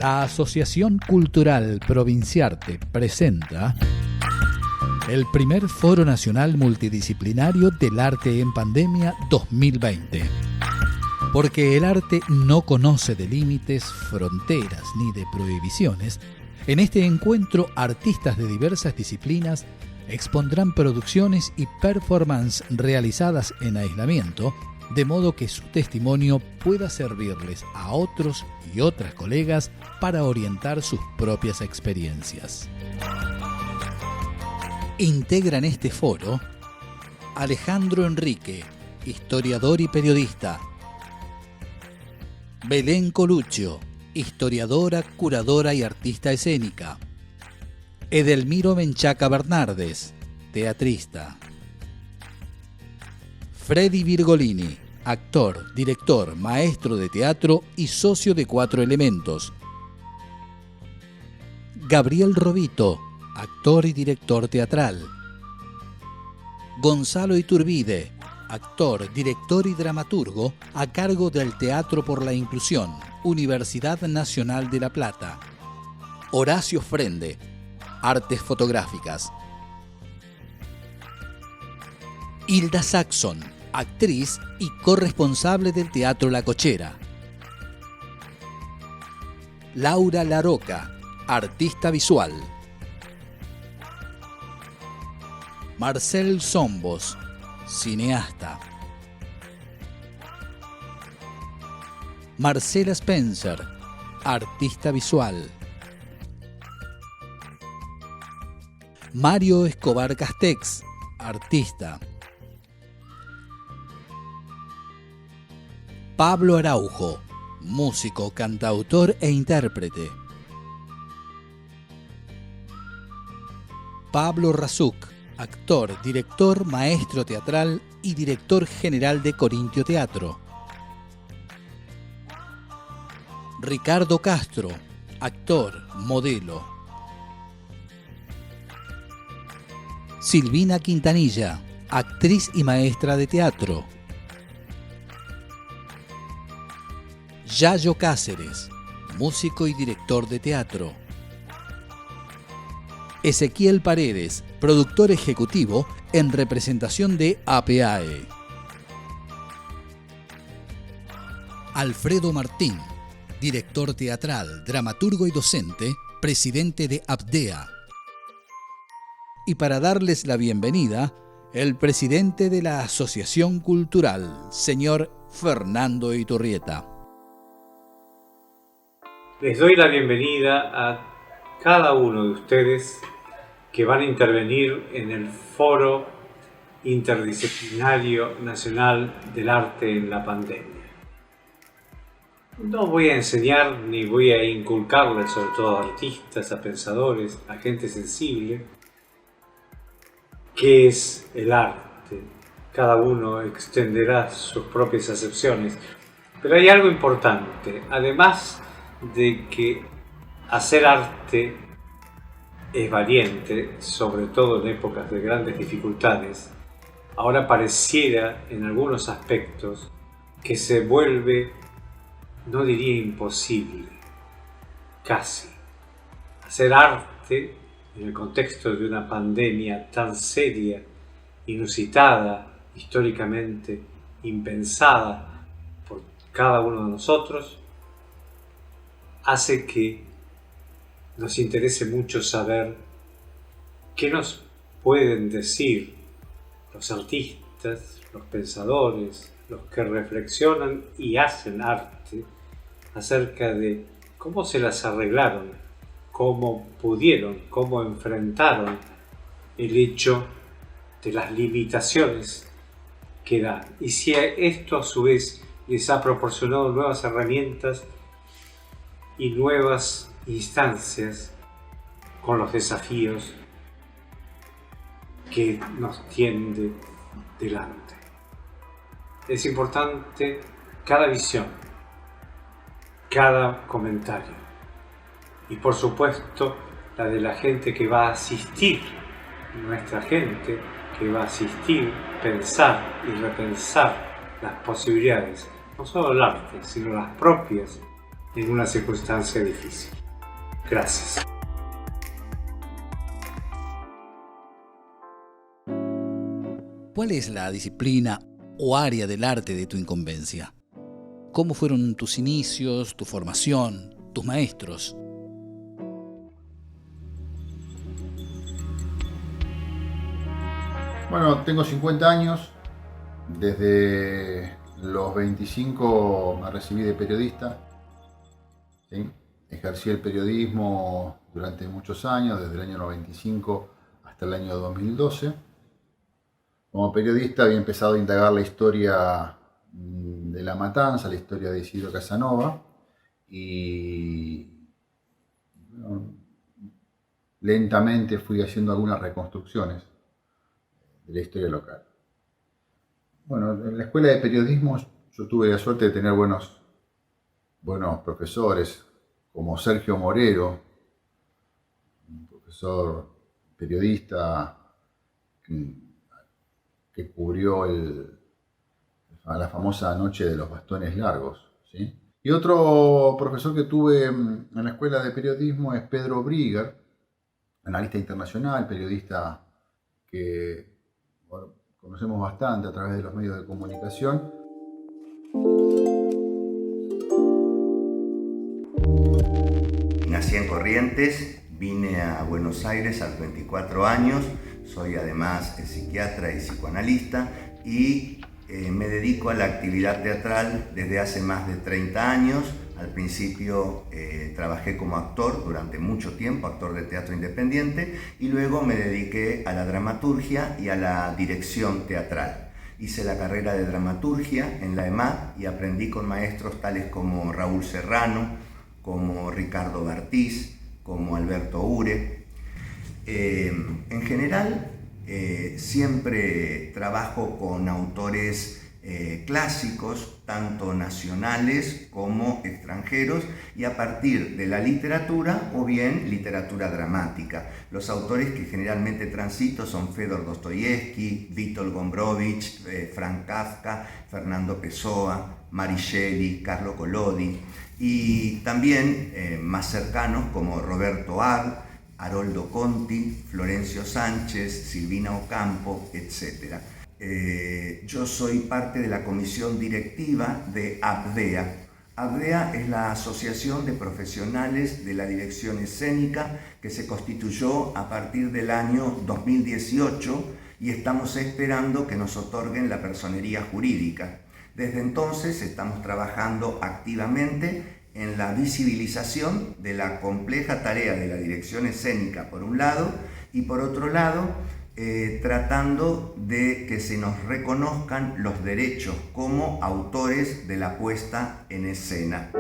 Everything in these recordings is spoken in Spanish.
La Asociación Cultural Provinciarte presenta el primer Foro Nacional Multidisciplinario del Arte en Pandemia 2020. Porque el arte no conoce de límites, fronteras ni de prohibiciones, en este encuentro artistas de diversas disciplinas expondrán producciones y performances realizadas en aislamiento, de modo que su testimonio pueda servirles a otros y otras colegas para orientar sus propias experiencias. Integran este foro Alejandro Enrique, historiador y periodista; Belén Coluccio, historiadora, curadora y artista escénica; Edelmiro Menchaca Bernardes, teatrista; Freddy Virgolini, actor, director, maestro de teatro y socio de 4 Elementos; Gabriel Robito, actor y director teatral; Gonzalo Iturbide, actor, director y dramaturgo a cargo del Teatro por la Inclusión, Universidad Nacional de La Plata; Horacio Frende, artes fotográficas; Hilda Saxon, actriz y corresponsable del Teatro La Cochera; Laura Laroca, artista visual; Marcel Sombos, cineasta; Marcela Spencer, artista visual; Mario Escobar Castex, artista; Pablo Araujo, músico, cantautor e intérprete; Pablo Razuk, actor, director, maestro teatral y director general de Corintio Teatro; Ricardo Castro, actor, modelo; Silvina Quintanilla, actriz y maestra de teatro; Yayo Cáceres, músico y director de teatro; Ezequiel Paredes, productor ejecutivo en representación de APAE; Alfredo Martín, director teatral, dramaturgo y docente, presidente de APDEA. Y para darles la bienvenida, el presidente de la Asociación Cultural, señor Fernando Iturrieta. Les doy la bienvenida a cada uno de ustedes que van a intervenir en el Foro Interdisciplinario Nacional del Arte en la Pandemia. No voy a enseñar ni voy a inculcarles, sobre todo a artistas, a pensadores, a gente sensible, qué es el arte. Cada uno extenderá sus propias acepciones. Pero hay algo importante, además de que hacer arte es valiente, sobre todo en épocas de grandes dificultades, ahora pareciera en algunos aspectos que se vuelve, no diría imposible, casi. Hacer arte en el contexto de una pandemia tan seria, inusitada, históricamente impensada por cada uno de nosotros, hace que nos interese mucho saber qué nos pueden decir los artistas, los pensadores, los que reflexionan y hacen arte acerca de cómo se las arreglaron, cómo pudieron, cómo enfrentaron el hecho de las limitaciones que dan. Y si esto a su vez les ha proporcionado nuevas herramientas y nuevas instancias con los desafíos que nos tiende delante. Es importante cada visión, cada comentario y por supuesto la de la gente que va a asistir, nuestra gente que va a asistir, pensar y repensar las posibilidades, no solo del arte, sino las propias en una circunstancia difícil. Gracias. ¿Cuál es la disciplina o área del arte de tu incumbencia? ¿Cómo fueron tus inicios, tu formación, tus maestros? Bueno, tengo 50 años. Desde los 25 me recibí de periodista. ¿Sí? Ejercí el periodismo durante muchos años, desde el año 95 hasta el año 2012. Como periodista había empezado a indagar la historia de La Matanza, la historia de Isidro Casanova, y bueno, lentamente fui haciendo algunas reconstrucciones de la historia local. Bueno, en la escuela de periodismo yo tuve la suerte de tener buenos profesores, como Sergio Morero, un profesor periodista que cubrió la famosa Noche de los Bastones Largos, ¿sí? Y otro profesor que tuve en la escuela de periodismo es Pedro Brigger, analista internacional, periodista que bueno, conocemos bastante a través de los medios de comunicación. Nací en Corrientes, vine a Buenos Aires a los 24 años, soy además psiquiatra y psicoanalista y me dedico a la actividad teatral desde hace más de 30 años. Al principio trabajé como actor durante mucho tiempo, actor de teatro independiente, y luego me dediqué a la dramaturgia y a la dirección teatral. Hice la carrera de dramaturgia en la EMAD y aprendí con maestros tales como Raúl Serrano, como Ricardo Bartiz, como Alberto Ure. En general, siempre trabajo con autores clásicos, tanto nacionales como extranjeros, y a partir de la literatura o bien literatura dramática. Los autores que generalmente transito son Fedor Dostoyevsky, Vítor Gombrowicz, Franz Kafka, Fernando Pessoa, Mary Shelley, Carlo Collodi, y también más cercanos como Roberto Ard, Haroldo Conti, Florencio Sánchez, Silvina Ocampo, etc. Yo soy parte de la comisión directiva de ABDEA. ABDEA es la Asociación de Profesionales de la Dirección Escénica que se constituyó a partir del año 2018 y estamos esperando que nos otorguen la personería jurídica. Desde entonces estamos trabajando activamente en la visibilización de la compleja tarea de la dirección escénica por un lado y por otro lado tratando de que se nos reconozcan los derechos como autores de la puesta en escena.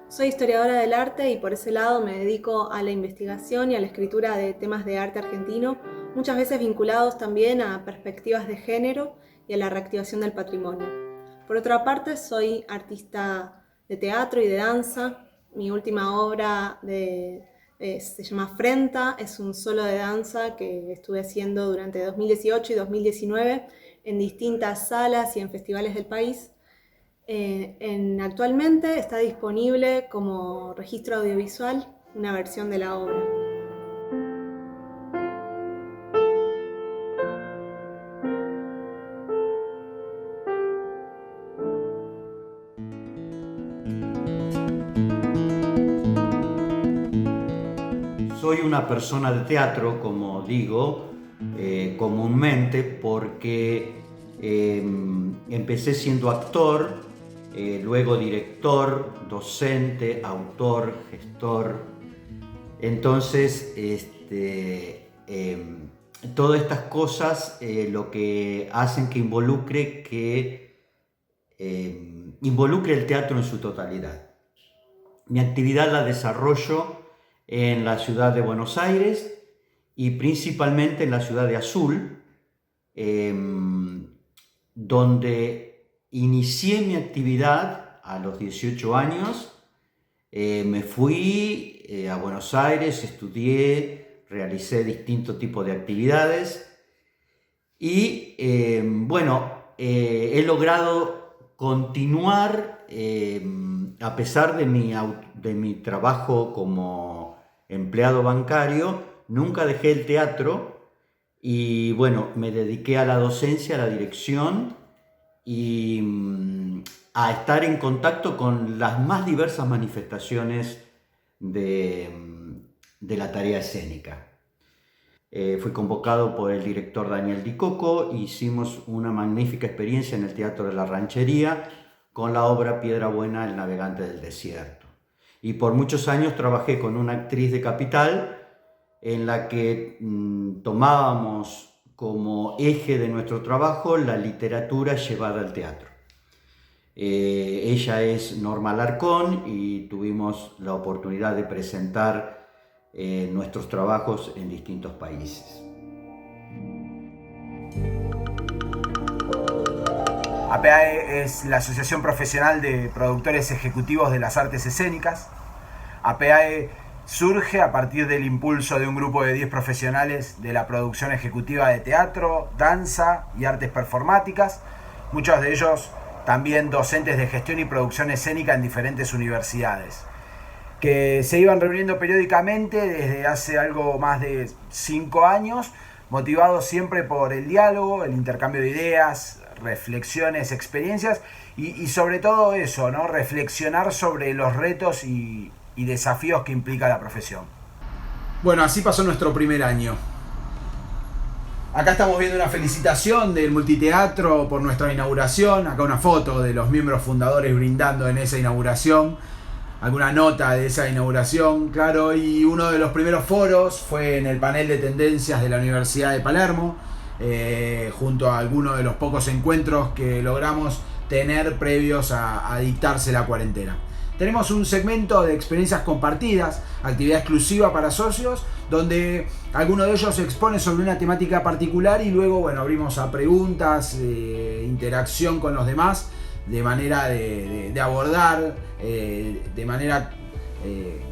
Soy historiadora del arte y por ese lado me dedico a la investigación y a la escritura de temas de arte argentino, muchas veces vinculados también a perspectivas de género y a la reactivación del patrimonio. Por otra parte, soy artista de teatro y de danza. Mi última obra se llama Frenta, es un solo de danza que estuve haciendo durante 2018 y 2019 en distintas salas y en festivales del país. Actualmente está disponible como registro audiovisual una versión de la obra. Soy una persona de teatro, como digo, comúnmente, porque empecé siendo actor, luego director, docente, autor, gestor. Entonces, todas estas cosas lo que hacen que involucre el teatro en su totalidad. Mi actividad la desarrollo en la ciudad de Buenos Aires y principalmente en la ciudad de Azul, donde inicié mi actividad a los 18 años. Me fui a Buenos Aires, estudié, realicé distintos tipos de actividades y he logrado continuar, a pesar de mi trabajo como empleado bancario, nunca dejé el teatro y bueno, me dediqué a la docencia, a la dirección y a estar en contacto con las más diversas manifestaciones de la tarea escénica. Fui convocado por el director Daniel Di Coco, hicimos una magnífica experiencia en el Teatro de la Ranchería con la obra Piedra Buena, el navegante del desierto. Y por muchos años trabajé con una actriz de Capital en la que tomábamos como eje de nuestro trabajo la literatura llevada al teatro. Ella es Norma Alarcón y tuvimos la oportunidad de presentar nuestros trabajos en distintos países. APAE es la Asociación Profesional de Productores Ejecutivos de las Artes Escénicas. APAE surge a partir del impulso de un grupo de 10 profesionales de la producción ejecutiva de teatro, danza y artes performáticas, muchos de ellos también docentes de gestión y producción escénica en diferentes universidades, que se iban reuniendo periódicamente desde hace algo más de 5 años, motivados siempre por el diálogo, el intercambio de ideas, reflexiones, experiencias y sobre todo eso, ¿no? Reflexionar sobre los retos y desafíos que implica la profesión. Bueno, así pasó nuestro primer año. Acá estamos viendo una felicitación del Multiteatro por nuestra inauguración. Acá una foto de los miembros fundadores brindando en esa inauguración. Alguna nota de esa inauguración, claro. Y uno de los primeros foros fue en el panel de tendencias de la Universidad de Palermo, junto a algunos de los pocos encuentros que logramos tener previos a dictarse la cuarentena. Tenemos un segmento de experiencias compartidas, actividad exclusiva para socios, donde alguno de ellos expone sobre una temática particular y luego, bueno, abrimos a preguntas, interacción con los demás, de manera de abordar de manera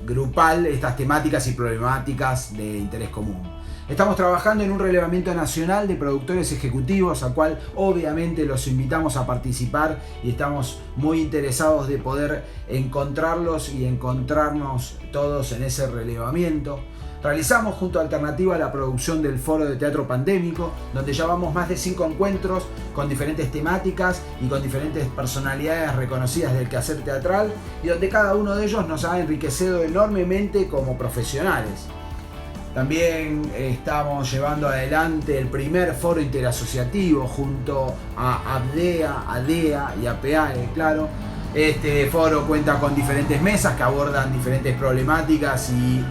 grupal estas temáticas y problemáticas de interés común. Estamos trabajando en un relevamiento nacional de productores ejecutivos, al cual obviamente los invitamos a participar y estamos muy interesados de poder encontrarlos y encontrarnos todos en ese relevamiento. Realizamos junto a Alternativa la producción del Foro de Teatro Pandémico, donde llevamos más de 5 encuentros con diferentes temáticas y con diferentes personalidades reconocidas del quehacer teatral, y donde cada uno de ellos nos ha enriquecido enormemente como profesionales. También estamos llevando adelante el primer foro interasociativo junto a ABDEA, ADEA y APAE, claro. Este foro cuenta con diferentes mesas que abordan diferentes problemáticas y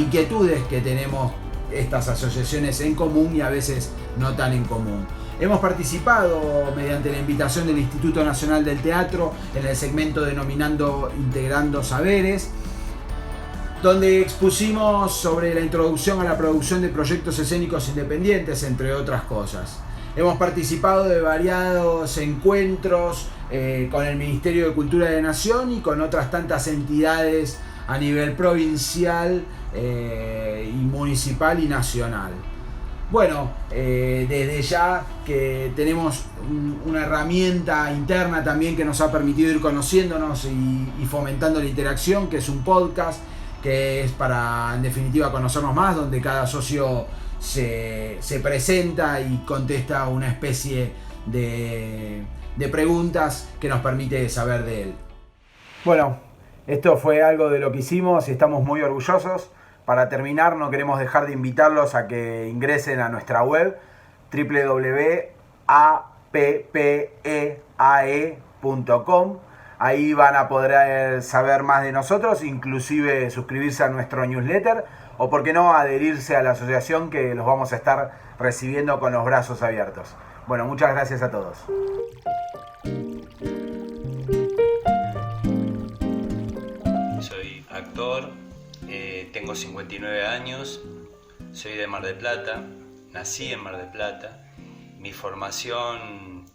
inquietudes que tenemos estas asociaciones en común y a veces no tan en común. Hemos participado mediante la invitación del Instituto Nacional del Teatro en el segmento denominando Integrando Saberes, donde expusimos sobre la introducción a la producción de proyectos escénicos independientes, entre otras cosas. Hemos participado de variados encuentros con el Ministerio de Cultura de Nación y con otras tantas entidades a nivel provincial y municipal y nacional. Bueno, desde ya que tenemos una herramienta interna también que nos ha permitido ir conociéndonos y fomentando la interacción, que es un podcast, que es para, en definitiva, conocernos más, donde cada socio se presenta y contesta una especie de preguntas que nos permite saber de él. Bueno, esto fue algo de lo que hicimos y estamos muy orgullosos. Para terminar, no queremos dejar de invitarlos a que ingresen a nuestra web www.appeae.com. Ahí van a poder saber más de nosotros, inclusive suscribirse a nuestro newsletter o, por qué no, adherirse a la asociación, que los vamos a estar recibiendo con los brazos abiertos. Bueno, muchas gracias a todos. Soy actor, tengo 59 años, soy de Mar del Plata, nací en Mar del Plata. Mi formación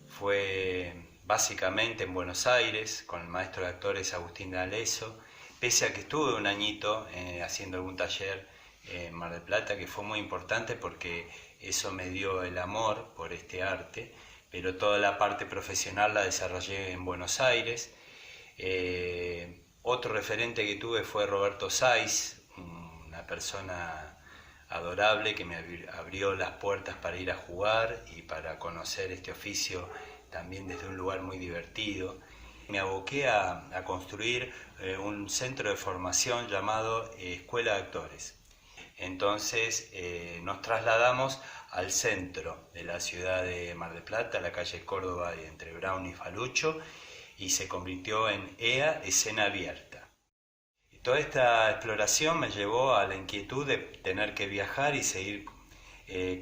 fue básicamente en Buenos Aires, con el maestro de actores Agustín D'Alesso, pese a que estuve un añito haciendo algún taller en Mar del Plata, que fue muy importante porque eso me dio el amor por este arte, pero toda la parte profesional la desarrollé en Buenos Aires. Otro referente que tuve fue Roberto Saiz, una persona adorable que me abrió las puertas para ir a jugar y para conocer este oficio también desde un lugar muy divertido. Me aboqué a construir un centro de formación llamado Escuela de Actores. Entonces nos trasladamos al centro de la ciudad de Mar del Plata, a la calle Córdoba entre Brown y Falucho, y se convirtió en EA, Escena Abierta. Toda esta exploración me llevó a la inquietud de tener que viajar y seguir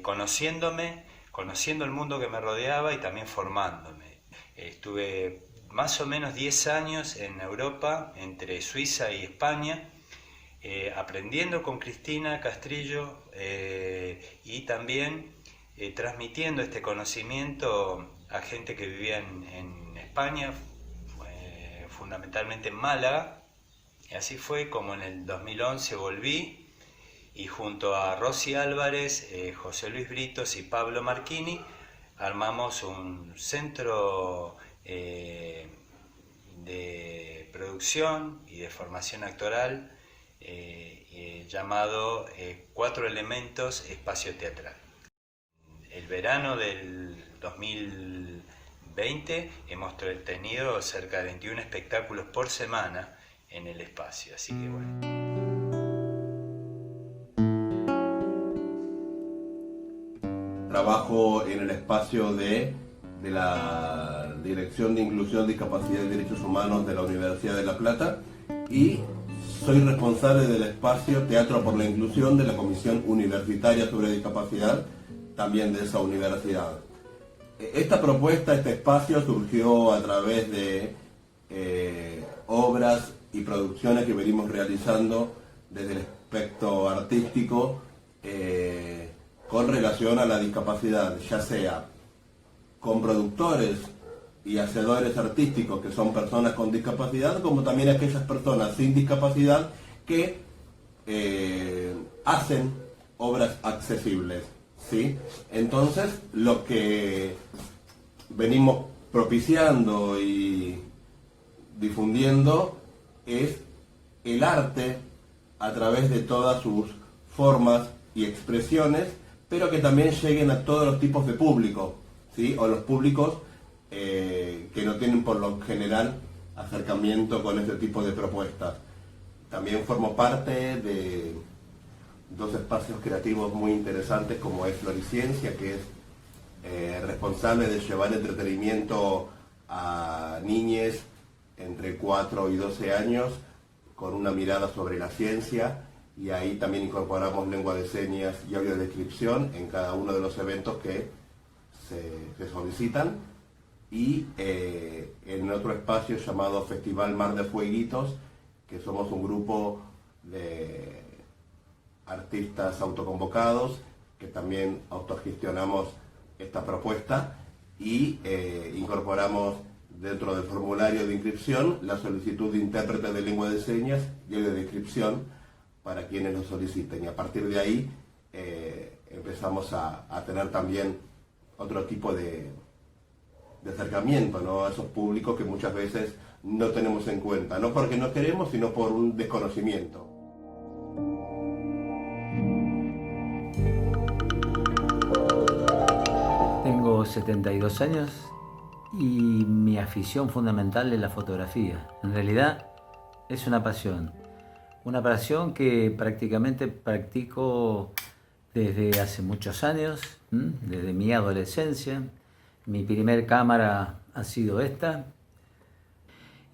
conociendo el mundo que me rodeaba y también formándome. Estuve más o menos 10 años en Europa, entre Suiza y España, aprendiendo con Cristina Castrillo y también transmitiendo este conocimiento a gente que vivía en España, fundamentalmente en Málaga. Y así fue como en el 2011 volví y junto a Rosy Álvarez, José Luis Britos y Pablo Marchini armamos un centro de producción y de formación actoral llamado 4 Elementos Espacio Teatral. El verano del 2020 hemos tenido cerca de 21 espectáculos por semana en el espacio, así que bueno. Trabajo en el espacio de la Dirección de Inclusión, Discapacidad y Derechos Humanos de la Universidad de La Plata y soy responsable del espacio Teatro por la Inclusión de la Comisión Universitaria sobre Discapacidad, también de esa universidad. Esta propuesta, este espacio surgió a través de obras y producciones que venimos realizando desde el aspecto artístico con relación a la discapacidad, ya sea con productores y hacedores artísticos que son personas con discapacidad, como también aquellas personas sin discapacidad que hacen obras accesibles, ¿sí? Entonces, lo que venimos propiciando y difundiendo es el arte a través de todas sus formas y expresiones, pero que también lleguen a todos los tipos de público, ¿sí? O los públicos que no tienen por lo general acercamiento con este tipo de propuestas. También formo parte de 2 espacios creativos muy interesantes como es Floriciencia, que es responsable de llevar entretenimiento a niñes entre 4 y 12 años con una mirada sobre la ciencia, y ahí también incorporamos lengua de señas y audiodescripción en cada uno de los eventos que se solicitan. Y en otro espacio llamado Festival Mar de Fueguitos, que somos un grupo de artistas autoconvocados que también autogestionamos esta propuesta y incorporamos dentro del formulario de inscripción la solicitud de intérprete de lengua de señas y de descripción para quienes lo soliciten, y a partir de ahí empezamos a tener también otro tipo de acercamiento, ¿no?, a esos públicos que muchas veces no tenemos en cuenta, no porque no queremos, sino por un desconocimiento. Tengo 72 años y mi afición fundamental es la fotografía. En realidad es una pasión que prácticamente practico desde hace muchos años, desde mi adolescencia. Mi primer cámara ha sido esta.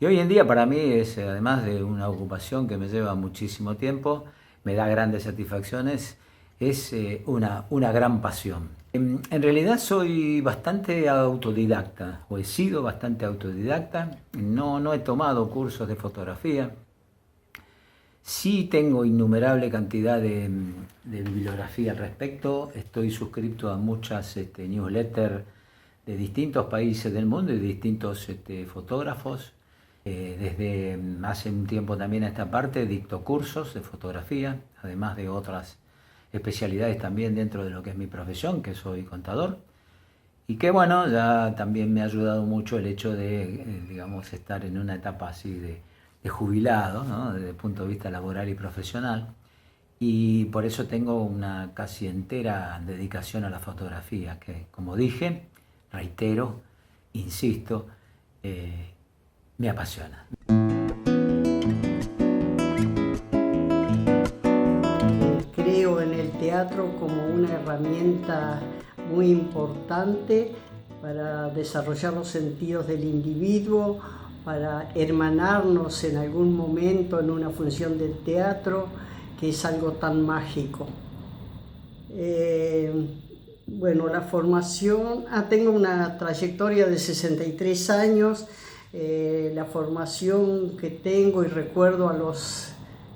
Y hoy en día para mí es, además de una ocupación que me lleva muchísimo tiempo, me da grandes satisfacciones, es una gran pasión. En realidad soy bastante autodidacta, o he sido bastante autodidacta, no he tomado cursos de fotografía. Sí tengo innumerable cantidad de bibliografía al respecto, estoy suscrito a muchas newsletters de distintos países del mundo y de distintos fotógrafos. Desde hace un tiempo también a esta parte dicto cursos de fotografía, además de otras especialidades también dentro de lo que es mi profesión, que soy contador. Y que bueno, ya también me ha ayudado mucho el hecho de, digamos, estar en una etapa así de jubilado, ¿no? Desde el punto de vista laboral y profesional. Y por eso tengo una casi entera dedicación a la fotografía, que como dije, reitero, insisto, me apasiona. Creo en el teatro como una herramienta muy importante para desarrollar los sentidos del individuo, para hermanarnos en algún momento en una función del teatro, que es algo tan mágico. Bueno, la formación, tengo una trayectoria de 63 años, la formación que tengo y recuerdo a los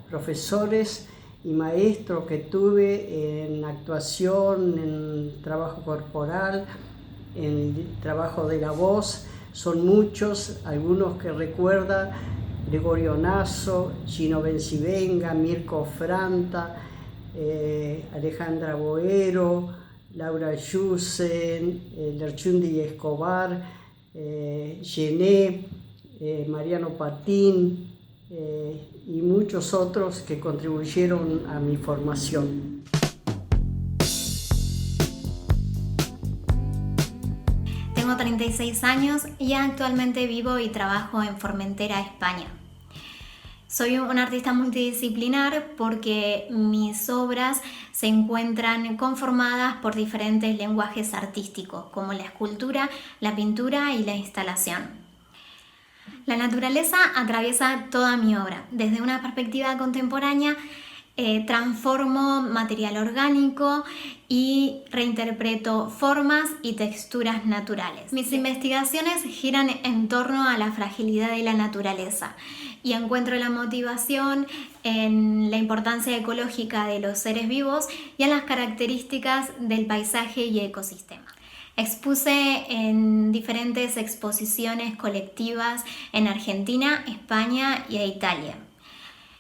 profesores y maestros que tuve en actuación, en trabajo corporal, en trabajo de la voz, son muchos, algunos que recuerda Gregorio Nasso, Gino Bencivenga, Mirko Franta, Alejandra Boero, Laura Yusen, Lerchundi Escobar, Gené, Mariano Patín y muchos otros que contribuyeron a mi formación. Tengo 36 años y actualmente vivo y trabajo en Formentera, España. Soy un artista multidisciplinar porque mis obras se encuentran conformadas por diferentes lenguajes artísticos, como la escultura, la pintura y la instalación. La naturaleza atraviesa toda mi obra. Desde una perspectiva contemporánea, transformo material orgánico y reinterpreto formas y texturas naturales. Mis investigaciones giran en torno a la fragilidad de la naturaleza y encuentro la motivación en la importancia ecológica de los seres vivos y en las características del paisaje y ecosistema. Expuse en diferentes exposiciones colectivas en Argentina, España y Italia.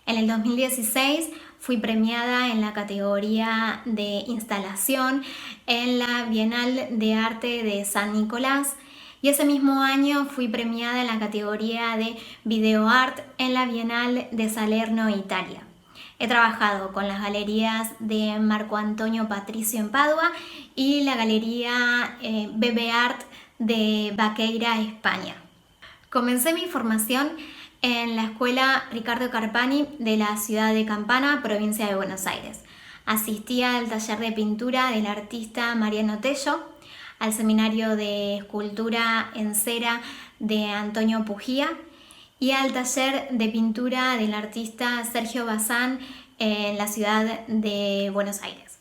En el 2016 fui premiada en la categoría de instalación en la Bienal de Arte de San Nicolás y ese mismo año fui premiada en la categoría de videoart en la Bienal de Salerno, Italia. He trabajado con las galerías de Marco Antonio Patricio en Padua y la galería BB Art de Baqueira, España. Comencé mi formación en la escuela Ricardo Carpani de la ciudad de Campana, provincia de Buenos Aires. Asistí al taller de pintura del artista Mariano Tello, al seminario de escultura en cera de Antonio Pujía y al taller de pintura del artista Sergio Bazán en la ciudad de Buenos Aires.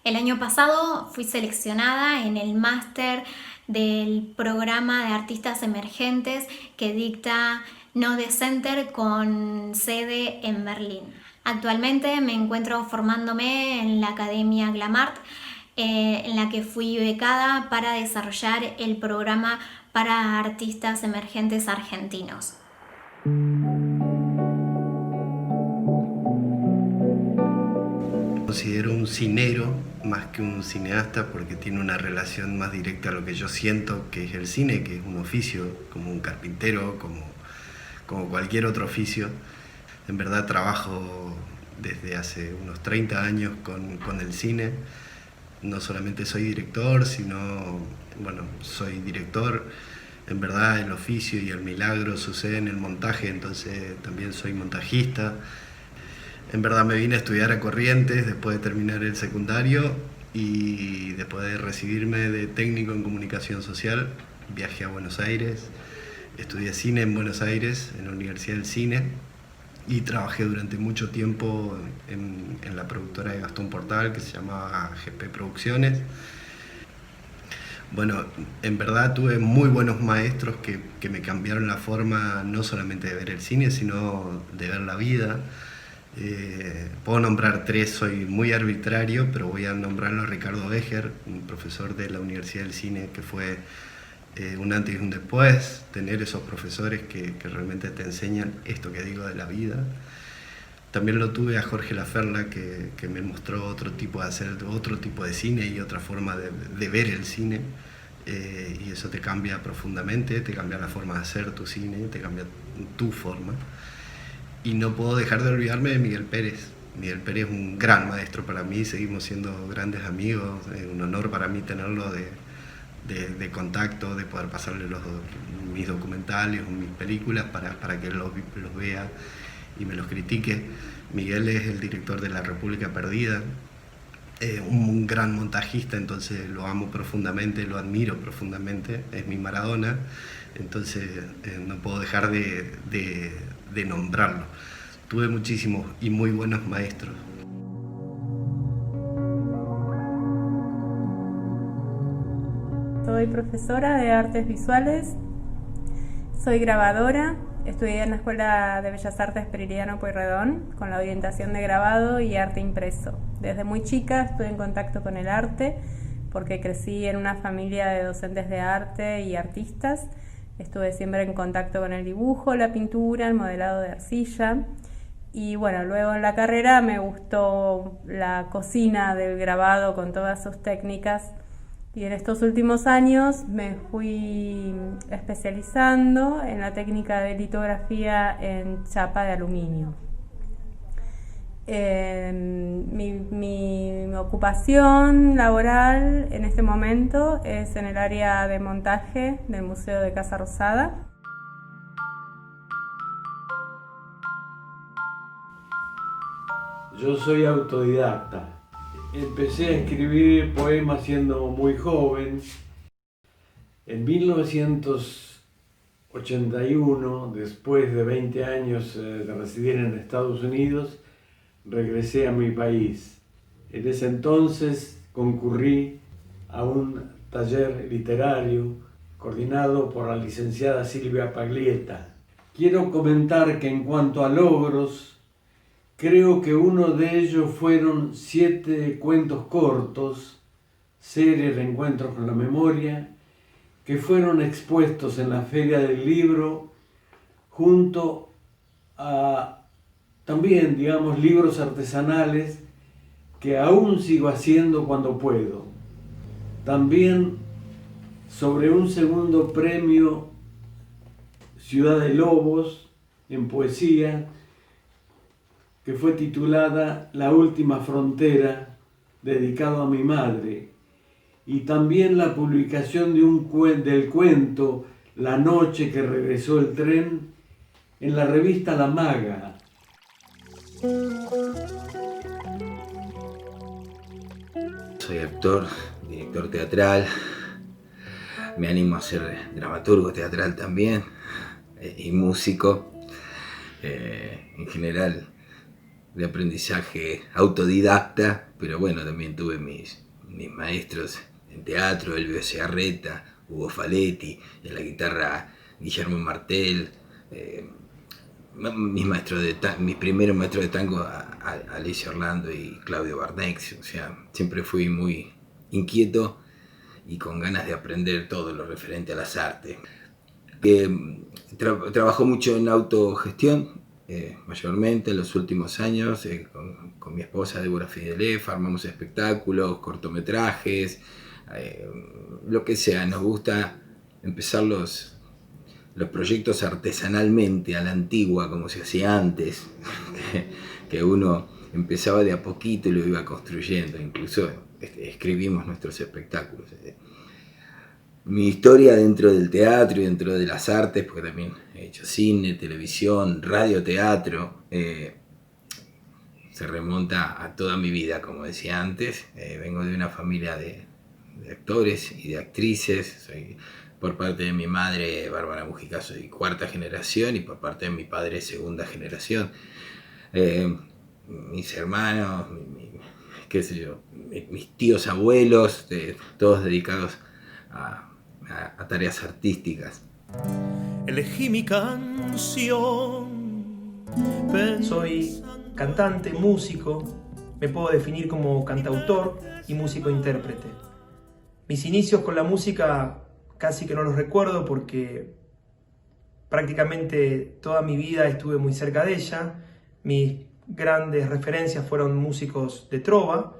El año pasado fui seleccionada en el máster del programa de artistas emergentes que dicta Node Center con sede en Berlín. Actualmente me encuentro formándome en la Academia Glamart, en la que fui becada para desarrollar el programa para artistas emergentes argentinos. Considero un cinero más que un cineasta porque tiene una relación más directa a lo que yo siento que es el cine, que es un oficio, como un carpintero, como cualquier otro oficio. En verdad trabajo desde hace unos 30 años con el cine. No solamente soy director, sino, bueno, soy director. En verdad el oficio y el milagro sucede en el montaje, entonces también soy montajista. En verdad me vine a estudiar a Corrientes después de terminar el secundario y después de recibirme de técnico en comunicación social, viajé a Buenos Aires, estudié cine en Buenos Aires, en la Universidad del Cine, y trabajé durante mucho tiempo en la productora de Gastón Portal que se llamaba GP Producciones. Bueno, en verdad tuve muy buenos maestros que me cambiaron la forma no solamente de ver el cine, sino de ver la vida. Puedo nombrar tres, soy muy arbitrario, pero voy a nombrarlo a Ricardo Becher, un profesor de la Universidad del Cine que fue un antes y un después, tener esos profesores que realmente te enseñan esto que digo de la vida. También lo tuve a Jorge Laferla, que me mostró otro tipo de hacer, otro tipo de cine y otra forma de ver el cine. Y eso te cambia profundamente, te cambia la forma de hacer tu cine, te cambia tu forma. Y no puedo dejar de olvidarme de Miguel Pérez. Miguel Pérez es un gran maestro para mí, seguimos siendo grandes amigos, es un honor para mí tenerlo de contacto, de poder pasarle mis documentales o mis películas para que él los vea y me los critique. Miguel es el director de La República Perdida, un gran montajista, entonces lo amo profundamente, lo admiro profundamente, es mi Maradona, entonces no puedo dejar de nombrarlo. Tuve muchísimos y muy buenos maestros. Soy profesora de artes visuales, soy grabadora, estudié en la Escuela de Bellas Artes Prilidiano Pueyrredón con la orientación de grabado y arte impreso. Desde muy chica estuve en contacto con el arte porque crecí en una familia de docentes de arte y artistas. Estuve siempre en contacto con el dibujo, la pintura, el modelado de arcilla. Y bueno, luego en la carrera me gustó la cocina del grabado con todas sus técnicas. Y en estos últimos años me fui especializando en la técnica de litografía en chapa de aluminio. Mi ocupación laboral en este momento es en el área de montaje del Museo de Casa Rosada. Yo soy autodidacta. Empecé a escribir poemas siendo muy joven. En 1981, después de 20 años de residir en Estados Unidos, regresé a mi país. En ese entonces concurrí a un taller literario coordinado por la licenciada Silvia Paglietta. Quiero comentar que en cuanto a logros, creo que uno de ellos fueron 7 cuentos cortos, serie Reencuentros con la Memoria, que fueron expuestos en la Feria del Libro junto a también, digamos, libros artesanales que aún sigo haciendo cuando puedo. También sobre un segundo premio Ciudad de Lobos en poesía, que fue titulada La Última Frontera, dedicado a mi madre, y también la publicación del cuento La noche que regresó el tren en la revista La Maga. Soy actor, director teatral, me animo a ser dramaturgo teatral también y músico. En general, de aprendizaje autodidacta, pero bueno, también tuve mis maestros en teatro, Elvio Segarreta, Hugo Faletti, en la guitarra Guillermo Martel, mis primeros maestros de tango Alicia Orlando y Claudio Barnex. O sea, siempre fui muy inquieto y con ganas de aprender todo lo referente a las artes. Trabajo mucho en autogestión, mayormente en los últimos años, con mi esposa Débora Fideleff, armamos espectáculos, cortometrajes, lo que sea. Nos gusta empezar los proyectos artesanalmente, a la antigua, como se hacía antes, que uno empezaba de a poquito y lo iba construyendo. Incluso escribimos nuestros espectáculos. Mi historia dentro del teatro y dentro de las artes, porque también he hecho cine, televisión, radio, teatro, se remonta a toda mi vida, como decía antes. Vengo de una familia de actores y de actrices. Soy, por parte de mi madre, Bárbara Mujica, soy 4ª generación, y por parte de mi padre, 2ª generación. Mis hermanos, qué sé yo, mis tíos abuelos, todos dedicados a tareas artísticas. Elegí mi canción. Soy cantante, músico, me puedo definir como cantautor y músico-intérprete. Mis inicios con la música casi que no los recuerdo porque prácticamente toda mi vida estuve muy cerca de ella. Mis grandes referencias fueron músicos de trova,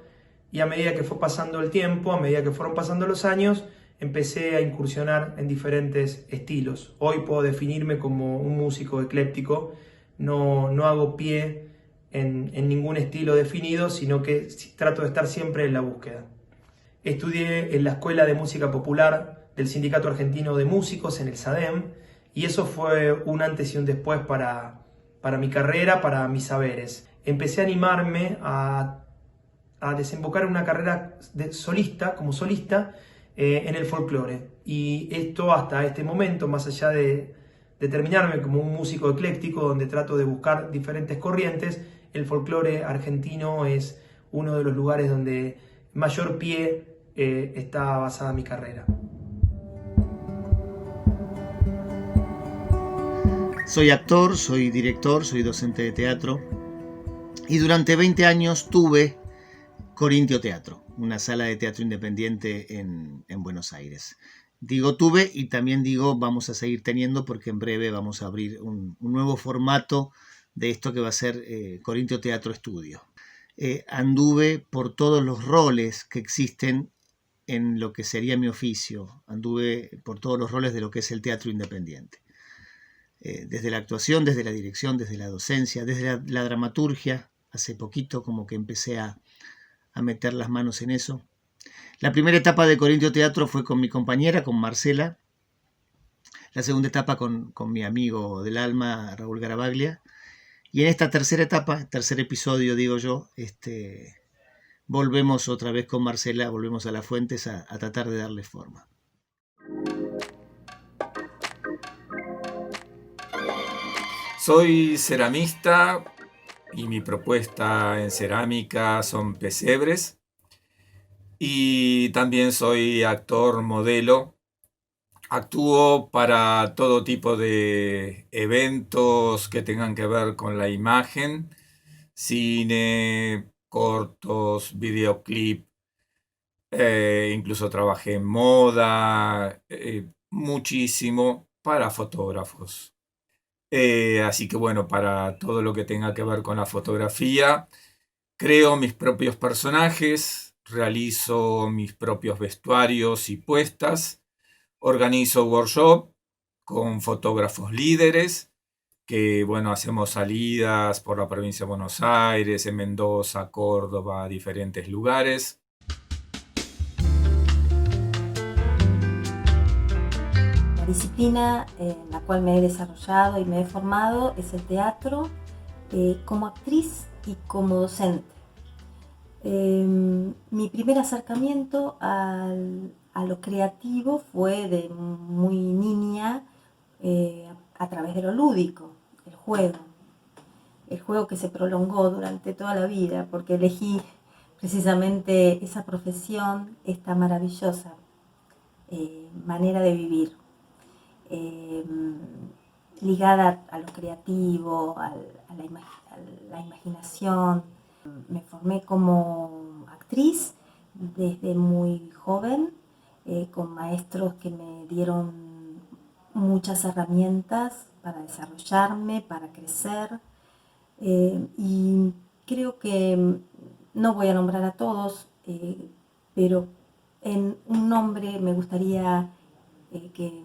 y a medida que fue pasando el tiempo, a medida que fueron pasando los años, empecé a incursionar en diferentes estilos. Hoy puedo definirme como un músico ecléptico, no hago pie en ningún estilo definido, sino que trato de estar siempre en la búsqueda. Estudié en la Escuela de Música Popular del Sindicato Argentino de Músicos, en el SADEM, y eso fue un antes y un después para mi carrera, para mis saberes. Empecé a animarme a desembocar en una carrera como solista en el folclore. Y esto hasta este momento, más allá de determinarme como un músico ecléctico donde trato de buscar diferentes corrientes, el folclore argentino es uno de los lugares donde mayor pie está basada mi carrera. Soy actor, soy director, soy docente de teatro y durante 20 años tuve Corintio Teatro, una sala de teatro independiente en Buenos Aires. Digo tuve y también digo vamos a seguir teniendo, porque en breve vamos a abrir un nuevo formato de esto que va a ser Corintio Teatro Estudio. Anduve por todos los roles que existen en lo que sería mi oficio, anduve por todos los roles de lo que es el teatro independiente. Desde la actuación, desde la dirección, desde la docencia, desde la dramaturgia. Hace poquito como que empecé a meter las manos en eso. La primera etapa de Corintio Teatro fue con mi compañera, con Marcela. La segunda etapa con mi amigo del alma, Raúl Garabaglia. Y en esta tercera etapa, tercer episodio digo yo, volvemos otra vez con Marcela, volvemos a Las Fuentes a tratar de darle forma. Soy ceramista y mi propuesta en cerámica son pesebres. Y también soy actor, modelo. Actúo para todo tipo de eventos que tengan que ver con la imagen, cine, cortos, videoclip, incluso trabajé en moda, muchísimo para fotógrafos. Así que bueno, para todo lo que tenga que ver con la fotografía, creo mis propios personajes, realizo mis propios vestuarios y puestas, organizo workshop con fotógrafos líderes, que bueno, hacemos salidas por la provincia de Buenos Aires, en Mendoza, Córdoba, diferentes lugares. La disciplina en la cual me he desarrollado y me he formado es el teatro, como actriz y como docente. Mi primer acercamiento a lo creativo fue de muy niña, a través de lo lúdico, el juego que se prolongó durante toda la vida, porque elegí precisamente esa profesión, esta maravillosa manera de vivir, ligada a lo creativo, a la imaginación. Me formé como actriz desde muy joven, con maestros que me dieron muchas herramientas para desarrollarme, para crecer, y creo que no voy a nombrar a todos, pero en un nombre me gustaría que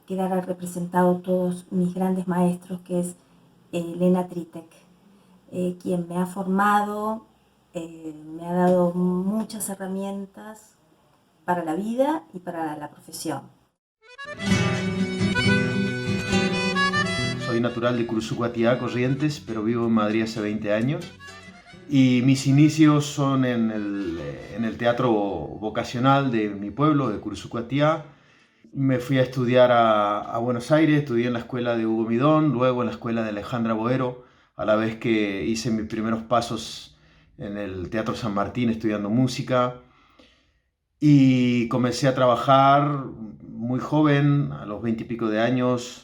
quedara representado todos mis grandes maestros, que es Lena Tritek, quien me ha formado, me ha dado muchas herramientas para la vida y para la profesión. Soy natural de Cursucuatiá, Corrientes, pero vivo en Madrid hace 20 años. Y mis inicios son en el teatro vocacional de mi pueblo, de Cursucuatiá. Me fui a estudiar a Buenos Aires, estudié en la escuela de Hugo Midón, luego en la escuela de Alejandra Boero, a la vez que hice mis primeros pasos en el Teatro San Martín estudiando música. Y comencé a trabajar muy joven, a los 20 y pico de años,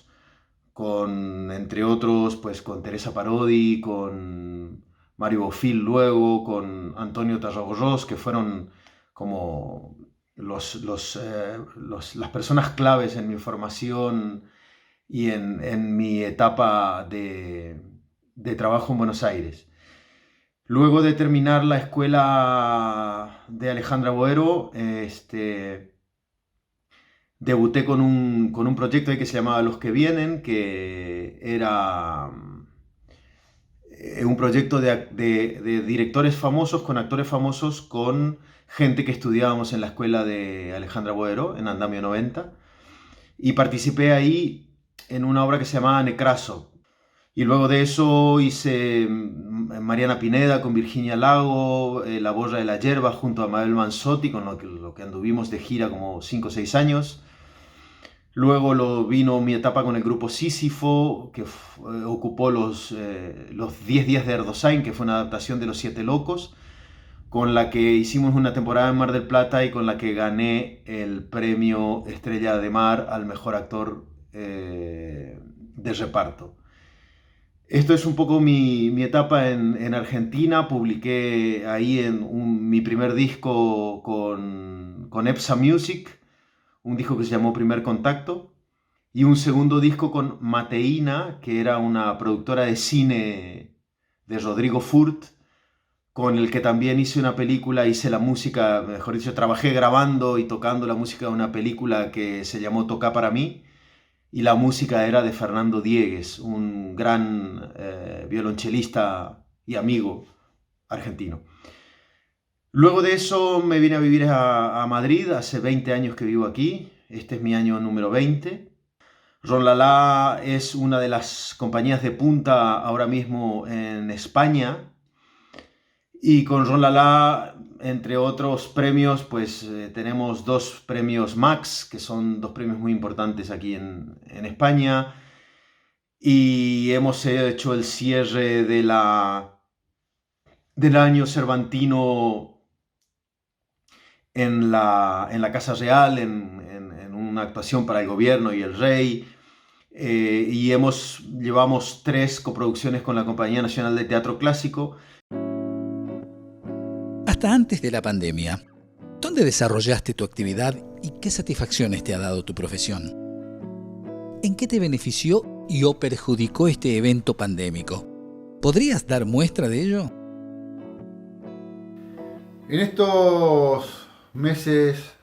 entre otros, pues con Teresa Parodi, con Mario Bofill luego, con Antonio Tarragorros, que fueron como las personas claves en mi formación y en mi etapa de trabajo en Buenos Aires. Luego de terminar la escuela de Alejandra Boero, debuté con un proyecto ahí que se llamaba Los que Vienen, que era un proyecto de directores famosos con actores famosos con gente que estudiábamos en la escuela de Alejandra Boero, en Andamio 90, y participé ahí en una obra que se llamaba Necraso. Y luego de eso hice Mariana Pineda con Virginia Lago, La Borra de la Yerba junto a Mabel Manzotti, con lo que anduvimos de gira como 5 o 6 años. Luego vino mi etapa con el grupo Sísifo, que ocupó los 10 días de Erdosain, que fue una adaptación de Los Siete Locos, con la que hicimos una temporada en Mar del Plata y con la que gané el premio Estrella de Mar al mejor actor de reparto. Esto es un poco mi etapa en Argentina. Publiqué ahí mi primer disco con EPSA Music, un disco que se llamó Primer Contacto, y un segundo disco con Mateína, que era una productora de cine de Rodrigo Furt, con el que también hice una película, hice la música, mejor dicho, trabajé grabando y tocando la música de una película que se llamó Toca para mí, y la música era de Fernando Diegues, un gran violonchelista y amigo argentino. Luego de eso me vine a vivir a Madrid, hace 20 años que vivo aquí, este es mi año número 20. Ron La La es una de las compañías de punta ahora mismo en España, y con Ron La La, entre otros premios, pues tenemos 2 premios Max, que son 2 premios muy importantes aquí en España, y hemos hecho el cierre del año cervantino en la Casa Real, en una actuación para el gobierno y el rey, y llevamos 3 coproducciones con la Compañía Nacional de Teatro Clásico. Hasta antes de la pandemia, ¿dónde desarrollaste tu actividad y qué satisfacciones te ha dado tu profesión? ¿En qué te benefició y o perjudicó este evento pandémico? ¿Podrías dar muestra de ello? En estos meses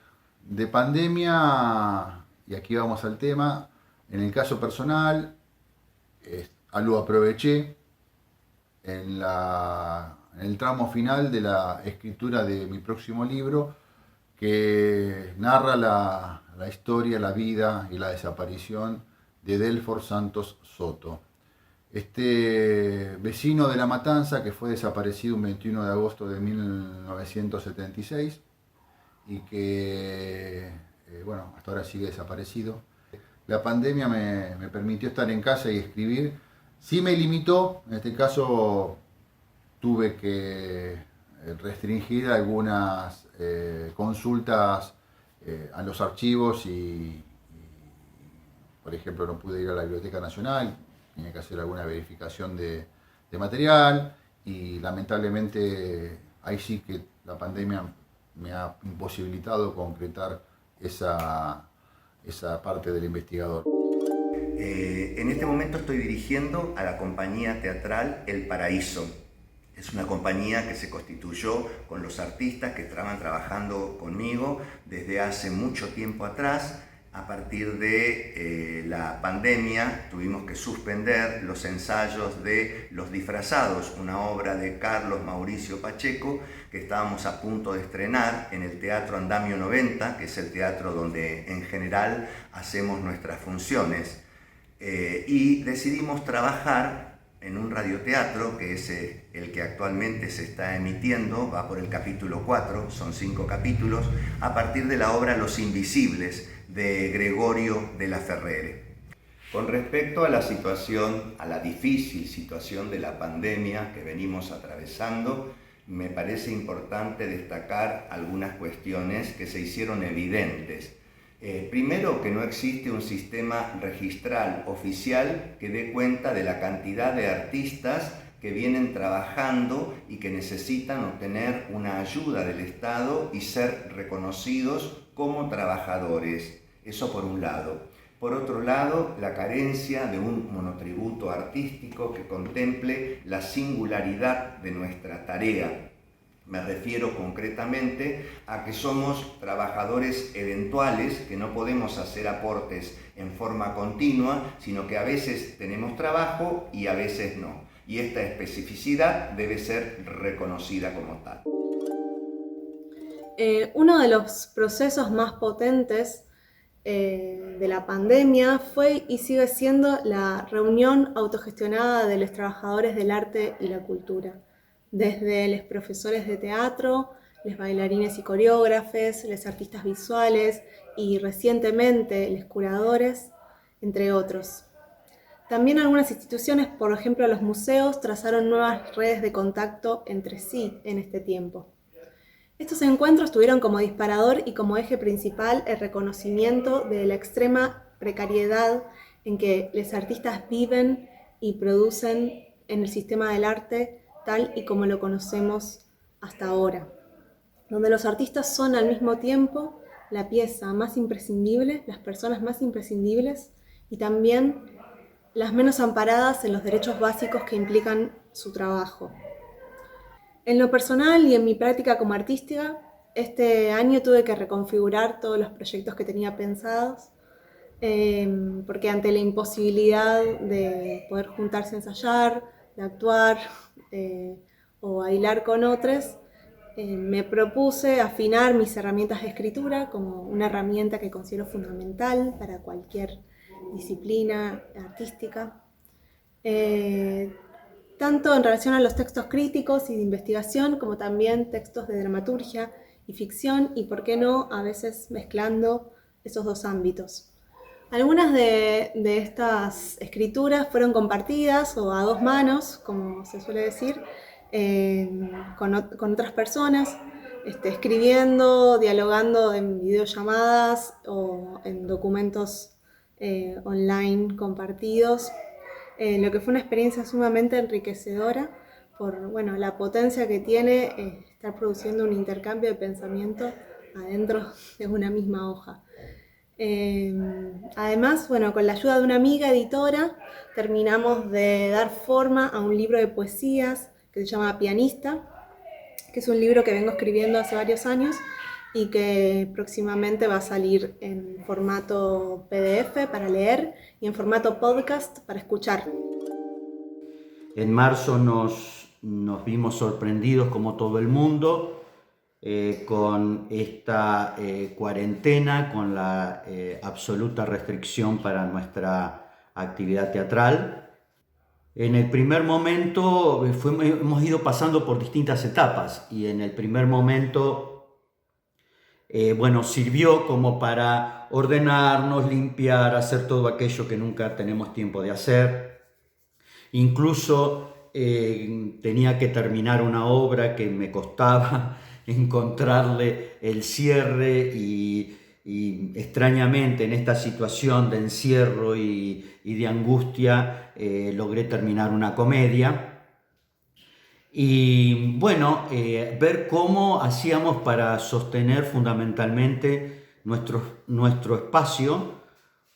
de pandemia, y aquí vamos al tema, en el caso personal, algo aproveché en el tramo final de la escritura de mi próximo libro, que narra la historia, la vida y la desaparición de Delfor Santos Soto. Este vecino de La Matanza, que fue desaparecido un 21 de agosto de 1976 y que, bueno, hasta ahora sigue desaparecido. La pandemia me permitió estar en casa y escribir. Sí me limitó, en este caso tuve que restringir algunas consultas a los archivos y, por ejemplo, no pude ir a la Biblioteca Nacional, tenía que hacer alguna verificación de material y lamentablemente ahí sí que la pandemia me ha imposibilitado concretar esa parte del investigador. En este momento estoy dirigiendo a la compañía teatral El Paraíso. Es una compañía que se constituyó con los artistas que estaban trabajando conmigo desde hace mucho tiempo atrás. A partir de la pandemia tuvimos que suspender los ensayos de Los Disfrazados, una obra de Carlos Mauricio Pacheco que estábamos a punto de estrenar en el Teatro Andamio 90, que es el teatro donde en general hacemos nuestras funciones. Y decidimos trabajar en un radioteatro que es el que actualmente se está emitiendo, va por el capítulo 4, son 5 capítulos, a partir de la obra Los Invisibles de Gregorio de la Ferrere. Con respecto a la situación, a la difícil situación de la pandemia que venimos atravesando, me parece importante destacar algunas cuestiones que se hicieron evidentes. Primero, que no existe un sistema registral oficial que dé cuenta de la cantidad de artistas que vienen trabajando y que necesitan obtener una ayuda del Estado y ser reconocidos como trabajadores. Eso por un lado. Por otro lado, la carencia de un monotributo artístico que contemple la singularidad de nuestra tarea. Me refiero concretamente a que somos trabajadores eventuales, que no podemos hacer aportes en forma continua, sino que a veces tenemos trabajo y a veces no. Y esta especificidad debe ser reconocida como tal. Uno de los procesos más potentes de la pandemia fue y sigue siendo la reunión autogestionada de los trabajadores del arte y la cultura, desde los profesores de teatro, los bailarines y coreógrafos, los artistas visuales y recientemente los curadores, entre otros. También algunas instituciones, por ejemplo los museos, trazaron nuevas redes de contacto entre sí en este tiempo. Estos encuentros tuvieron como disparador y como eje principal el reconocimiento de la extrema precariedad en que los artistas viven y producen en el sistema del arte tal y como lo conocemos hasta ahora, donde los artistas son al mismo tiempo la pieza más imprescindible, las personas más imprescindibles y también las menos amparadas en los derechos básicos que implican su trabajo. En lo personal y en mi práctica como artística, este año tuve que reconfigurar todos los proyectos que tenía pensados, porque ante la imposibilidad de poder juntarse a ensayar, de actuar o bailar con otros, me propuse afinar mis herramientas de escritura como una herramienta que considero fundamental para cualquier disciplina artística. Tanto en relación a los textos críticos y de investigación, como también textos de dramaturgia y ficción, y por qué no, a veces mezclando esos dos ámbitos. Algunas de estas escrituras fueron compartidas o a dos manos, como se suele decir, con otras personas, escribiendo, dialogando en videollamadas o en documentos online compartidos. Lo que fue una experiencia sumamente enriquecedora por la potencia que tiene estar produciendo un intercambio de pensamiento adentro de una misma hoja. Además, con la ayuda de una amiga editora, terminamos de dar forma a un libro de poesías que se llama Pianista, que es un libro que vengo escribiendo hace varios años y que próximamente va a salir en formato PDF para leer y en formato podcast para escuchar. En marzo nos vimos sorprendidos, como todo el mundo, con esta cuarentena, con la absoluta restricción para nuestra actividad teatral. En el primer momento hemos ido pasando por distintas etapas y en el primer momento sirvió como para ordenarnos, limpiar, hacer todo aquello que nunca tenemos tiempo de hacer. Incluso tenía que terminar una obra que me costaba encontrarle el cierre y extrañamente en esta situación de encierro y de angustia logré terminar una comedia. Y ver cómo hacíamos para sostener fundamentalmente nuestro espacio,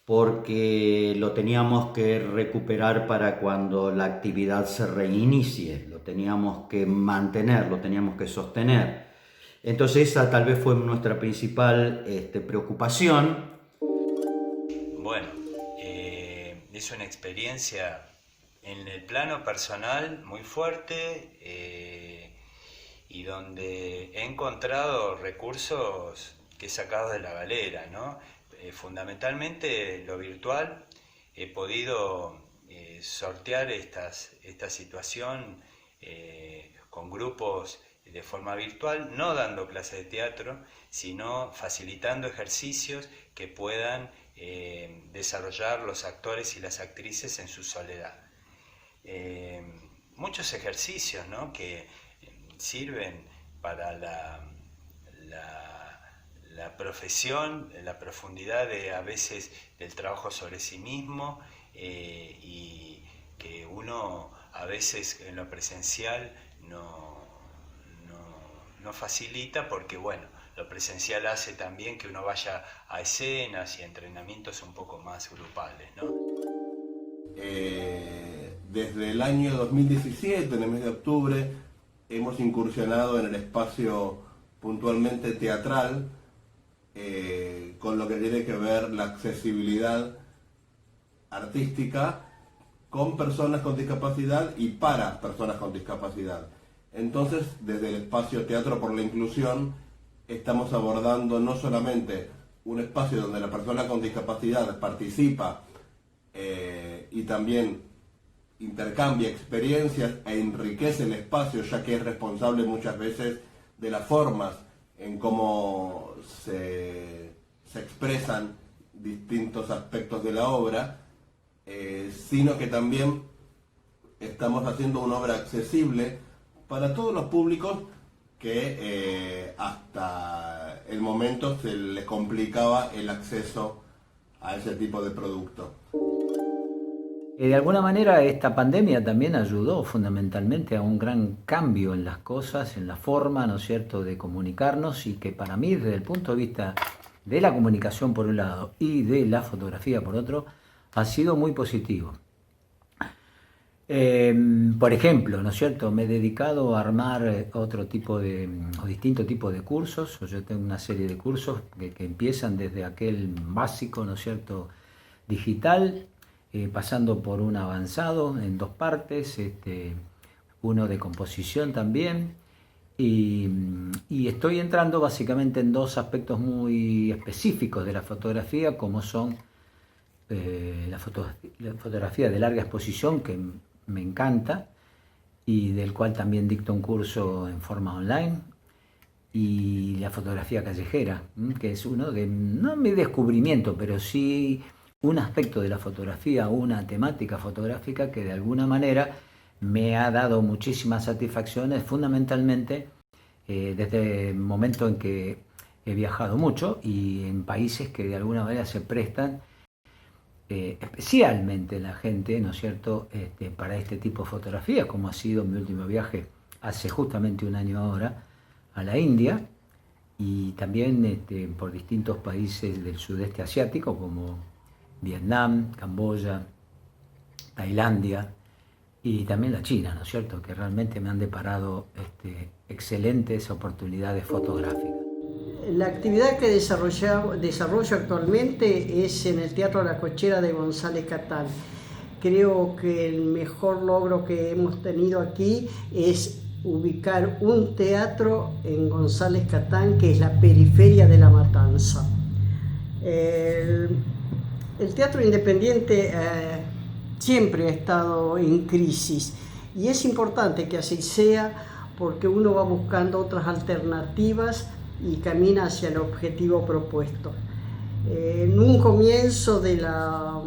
porque lo teníamos que recuperar para cuando la actividad se reinicie, lo teníamos que mantener, lo teníamos que sostener. Entonces esa tal vez fue nuestra principal preocupación. Bueno, es una experiencia en el plano personal muy fuerte y donde he encontrado recursos que he sacado de la galera, ¿no? Fundamentalmente lo virtual, he podido sortear esta situación con grupos de forma virtual, no dando clases de teatro, sino facilitando ejercicios que puedan desarrollar los actores y las actrices en su soledad. Muchos ejercicios, ¿no?, que sirven para la profesión, la profundidad a veces del trabajo sobre sí mismo y que uno a veces en lo presencial no facilita porque lo presencial hace también que uno vaya a escenas y a entrenamientos un poco más grupales, ¿no? Desde el año 2017, en el mes de octubre, hemos incursionado en el espacio puntualmente teatral, con lo que tiene que ver la accesibilidad artística con personas con discapacidad y para personas con discapacidad. Entonces, desde el espacio Teatro por la Inclusión, estamos abordando no solamente un espacio donde la persona con discapacidad participa y también intercambia experiencias e enriquece el espacio, ya que es responsable muchas veces de las formas en cómo se expresan distintos aspectos de la obra, sino que también estamos haciendo una obra accesible para todos los públicos que hasta el momento se les complicaba el acceso a ese tipo de producto. De alguna manera esta pandemia también ayudó fundamentalmente a un gran cambio en las cosas, en la forma, ¿no es cierto?, de comunicarnos, y que para mí, desde el punto de vista de la comunicación por un lado y de la fotografía por otro, ha sido muy positivo. Por ejemplo, ¿no es cierto?, me he dedicado a armar otro tipo de, o distinto tipo de cursos. Yo tengo una serie de cursos que empiezan desde aquel básico, ¿no es cierto?, digital, pasando por un avanzado en 2 partes, uno de composición también, y estoy entrando básicamente en 2 aspectos muy específicos de la fotografía, como son la fotografía de larga exposición, que me encanta, y del cual también dicto un curso en forma online, y la fotografía callejera, que es uno de, no mi descubrimiento, pero sí un aspecto de la fotografía, una temática fotográfica que de alguna manera me ha dado muchísimas satisfacciones, fundamentalmente desde el momento en que he viajado mucho y en países que de alguna manera se prestan, especialmente la gente, ¿no es cierto?, para este tipo de fotografía, como ha sido mi último viaje hace justamente un año ahora a la India, y también por distintos países del sudeste asiático como Vietnam, Camboya, Tailandia y también la China, ¿no es cierto?, que realmente me han deparado excelentes oportunidades fotográficas. La actividad que desarrollo actualmente es en el Teatro La Cochera de González Catán. Creo que el mejor logro que hemos tenido aquí es ubicar un teatro en González Catán, que es la periferia de La Matanza. El teatro independiente siempre ha estado en crisis, y es importante que así sea, porque uno va buscando otras alternativas y camina hacia el objetivo propuesto. En un comienzo de la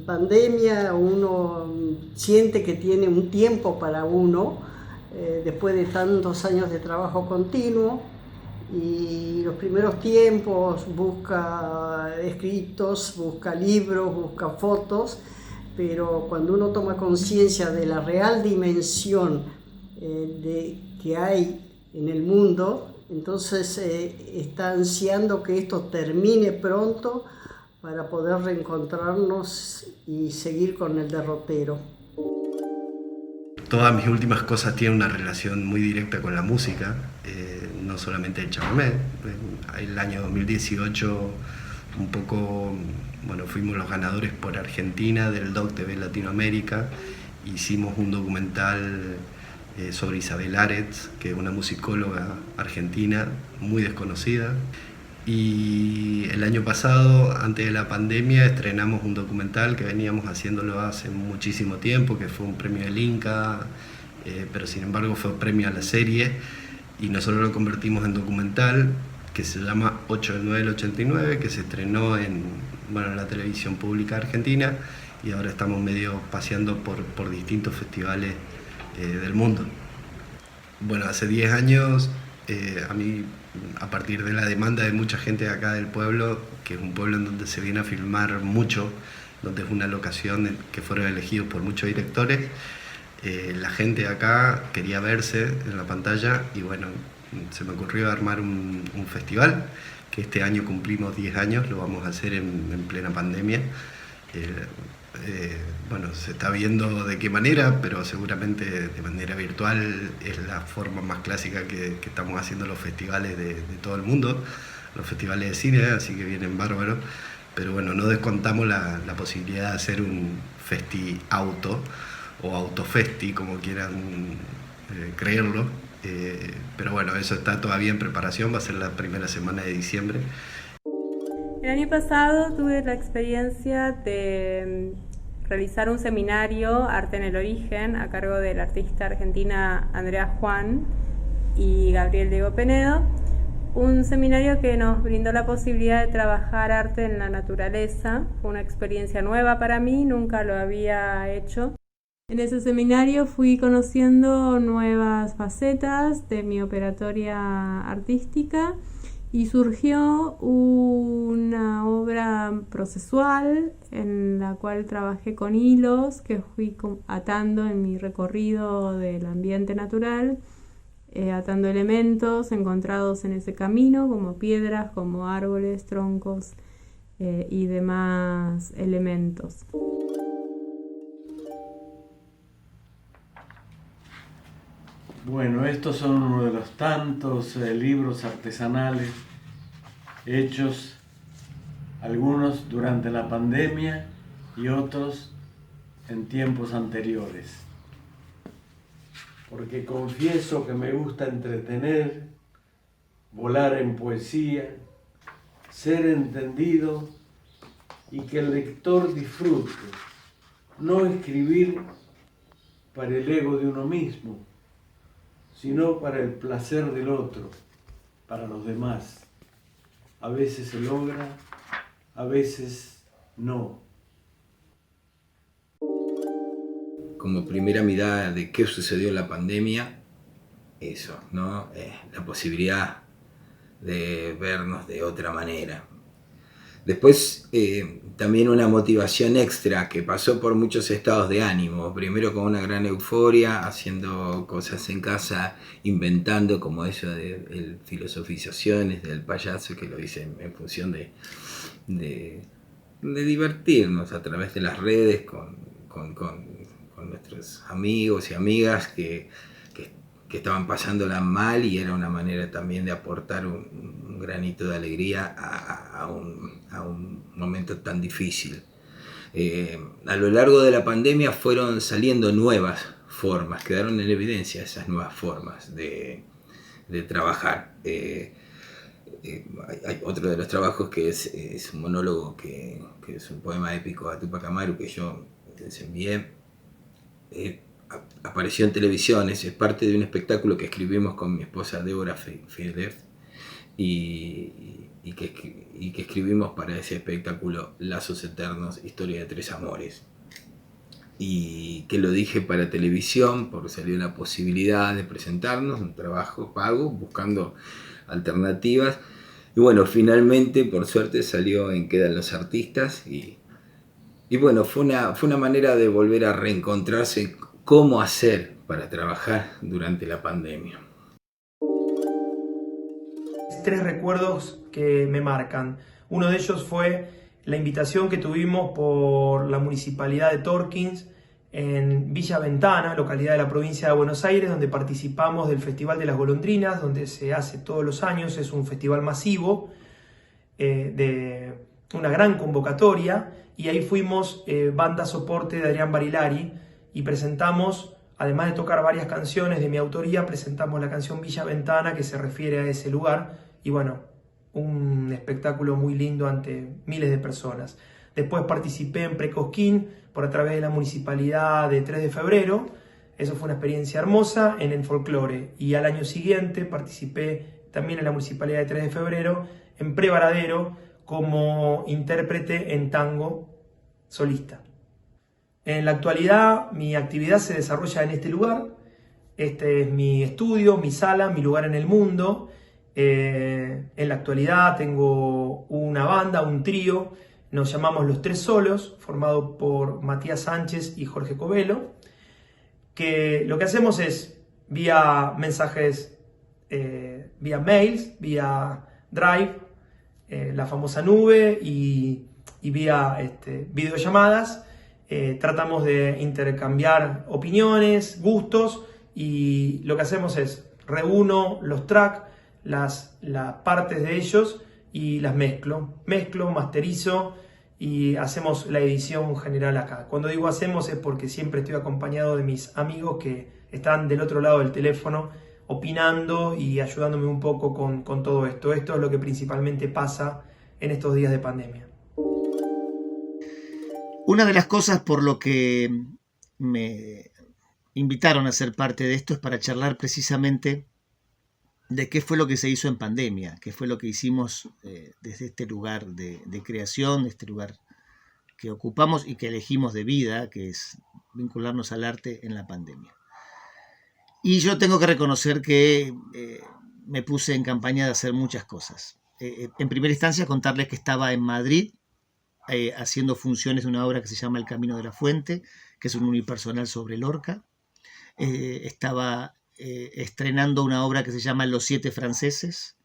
pandemia uno siente que tiene un tiempo para uno, después de tantos años de trabajo continuo, y los primeros tiempos busca escritos, busca libros, busca fotos, pero cuando uno toma conciencia de la real dimensión que hay en el mundo, entonces está ansiando que esto termine pronto para poder reencontrarnos y seguir con el derrotero. Todas mis últimas cosas tienen una relación muy directa con la música, no solamente el chamamé. El año 2018 un poco, fuimos los ganadores por Argentina del Doc TV Latinoamérica. Hicimos un documental sobre Isabel Aretz, que es una musicóloga argentina muy desconocida. Y el año pasado, antes de la pandemia, estrenamos un documental que veníamos haciéndolo hace muchísimo tiempo, que fue un premio del Inca, pero sin embargo fue premio a la serie, y nosotros lo convertimos en documental, que se llama 8 del 9 del 89, que se estrenó en la televisión pública argentina, y ahora estamos medio paseando por distintos festivales del mundo. Hace 10 años, a mí, a partir de la demanda de mucha gente de acá del pueblo, que es un pueblo en donde se viene a filmar mucho, donde es una locación que fueron elegidos por muchos directores, la gente de acá quería verse en la pantalla, y se me ocurrió armar un festival, que este año cumplimos 10 años, lo vamos a hacer en plena pandemia. Bueno, se está viendo de qué manera, pero seguramente de manera virtual es la forma más clásica que estamos haciendo los festivales de todo el mundo, los festivales de cine, así que vienen bárbaros. Pero bueno, no descontamos la posibilidad de hacer un festi auto o autofesti, como quieran creerlo. Pero bueno, eso está todavía en preparación, va a ser la primera semana de diciembre. El año pasado tuve la experiencia de realizar un seminario Arte en el Origen a cargo de la artista argentina Andrea Juan y Gabriel Diego Penedo. Un seminario que nos brindó la posibilidad de trabajar arte en la naturaleza. Fue una experiencia nueva para mí, nunca lo había hecho. En ese seminario fui conociendo nuevas facetas de mi operatoria artística y surgió una obra procesual en la cual trabajé con hilos que fui atando en mi recorrido del ambiente natural, atando elementos encontrados en ese camino, como piedras, como árboles, troncos y demás elementos. Bueno, estos son uno de los tantos libros artesanales hechos, algunos durante la pandemia y otros en tiempos anteriores. Porque confieso que me gusta entretener, volar en poesía, ser entendido y que el lector disfrute, no escribir para el ego de uno mismo, sino para el placer del otro, para los demás. A veces se logra, a veces no. Como primera mirada de qué sucedió en la pandemia, eso, ¿no? La posibilidad de vernos de otra manera. Después también una motivación extra que pasó por muchos estados de ánimo. Primero con una gran euforia, haciendo cosas en casa, inventando como eso de filosofizaciones del payaso, que lo hice en función de divertirnos a través de las redes con nuestros amigos y amigas que estaban pasándola mal, y era una manera también de aportar un granito de alegría a un momento tan difícil. A lo largo de la pandemia fueron saliendo nuevas formas, quedaron en evidencia esas nuevas formas de trabajar. Hay otro de los trabajos que es un monólogo, que es un poema épico a Tupac Amaru, que yo les envié. Apareció en televisión, es parte de un espectáculo que escribimos con mi esposa Débora Fiedler y que escribimos para ese espectáculo Lazos Eternos, historia de tres amores, y que lo dije para televisión porque salió la posibilidad de presentarnos, un trabajo pago, buscando alternativas, y bueno, finalmente por suerte salió en Quedan los Artistas, y bueno, fue una manera de volver a reencontrarse cómo hacer para trabajar durante la pandemia. 3 recuerdos que me marcan. Uno de ellos fue la invitación que tuvimos por la Municipalidad de Torkins en Villa Ventana, localidad de la provincia de Buenos Aires, donde participamos del Festival de las Golondrinas, donde se hace todos los años. Es un festival masivo de una gran convocatoria, y ahí fuimos banda soporte de Adrián Barilari, y presentamos, además de tocar varias canciones de mi autoría, presentamos la canción Villa Ventana, que se refiere a ese lugar, y bueno, un espectáculo muy lindo ante miles de personas. Después participé en Precosquín por a través de la Municipalidad de 3 de febrero, eso fue una experiencia hermosa en el folclore, y al año siguiente participé también en la Municipalidad de 3 de febrero en Prevaradero como intérprete en tango solista. En la actualidad mi actividad se desarrolla en este lugar. Este es mi estudio, mi sala, mi lugar en el mundo. En la actualidad tengo una banda, un trío, nos llamamos Los Tres Solos, formado por Matías Sánchez y Jorge Covelo, que lo que hacemos es, vía mensajes vía mails, vía Drive, la famosa nube y vía videollamadas. Tratamos de intercambiar opiniones, gustos, y lo que hacemos es reúno los tracks, las partes de ellos y las mezclo, masterizo y hacemos la edición general acá. Cuando digo hacemos es porque siempre estoy acompañado de mis amigos que están del otro lado del teléfono opinando y ayudándome un poco con todo esto. Esto es lo que principalmente pasa en estos días de pandemia. Una de las cosas por lo que me invitaron a ser parte de esto es para charlar precisamente de qué fue lo que se hizo en pandemia, qué fue lo que hicimos desde este lugar de creación, este lugar que ocupamos y que elegimos de vida, que es vincularnos al arte en la pandemia. Y yo tengo que reconocer que me puse en campaña de hacer muchas cosas. En primera instancia, contarles que estaba en Madrid haciendo funciones de una obra que se llama El Camino de la Fuente, que es un unipersonal sobre Lorca. Estaba estrenando una obra que se llama Los 7 franceses,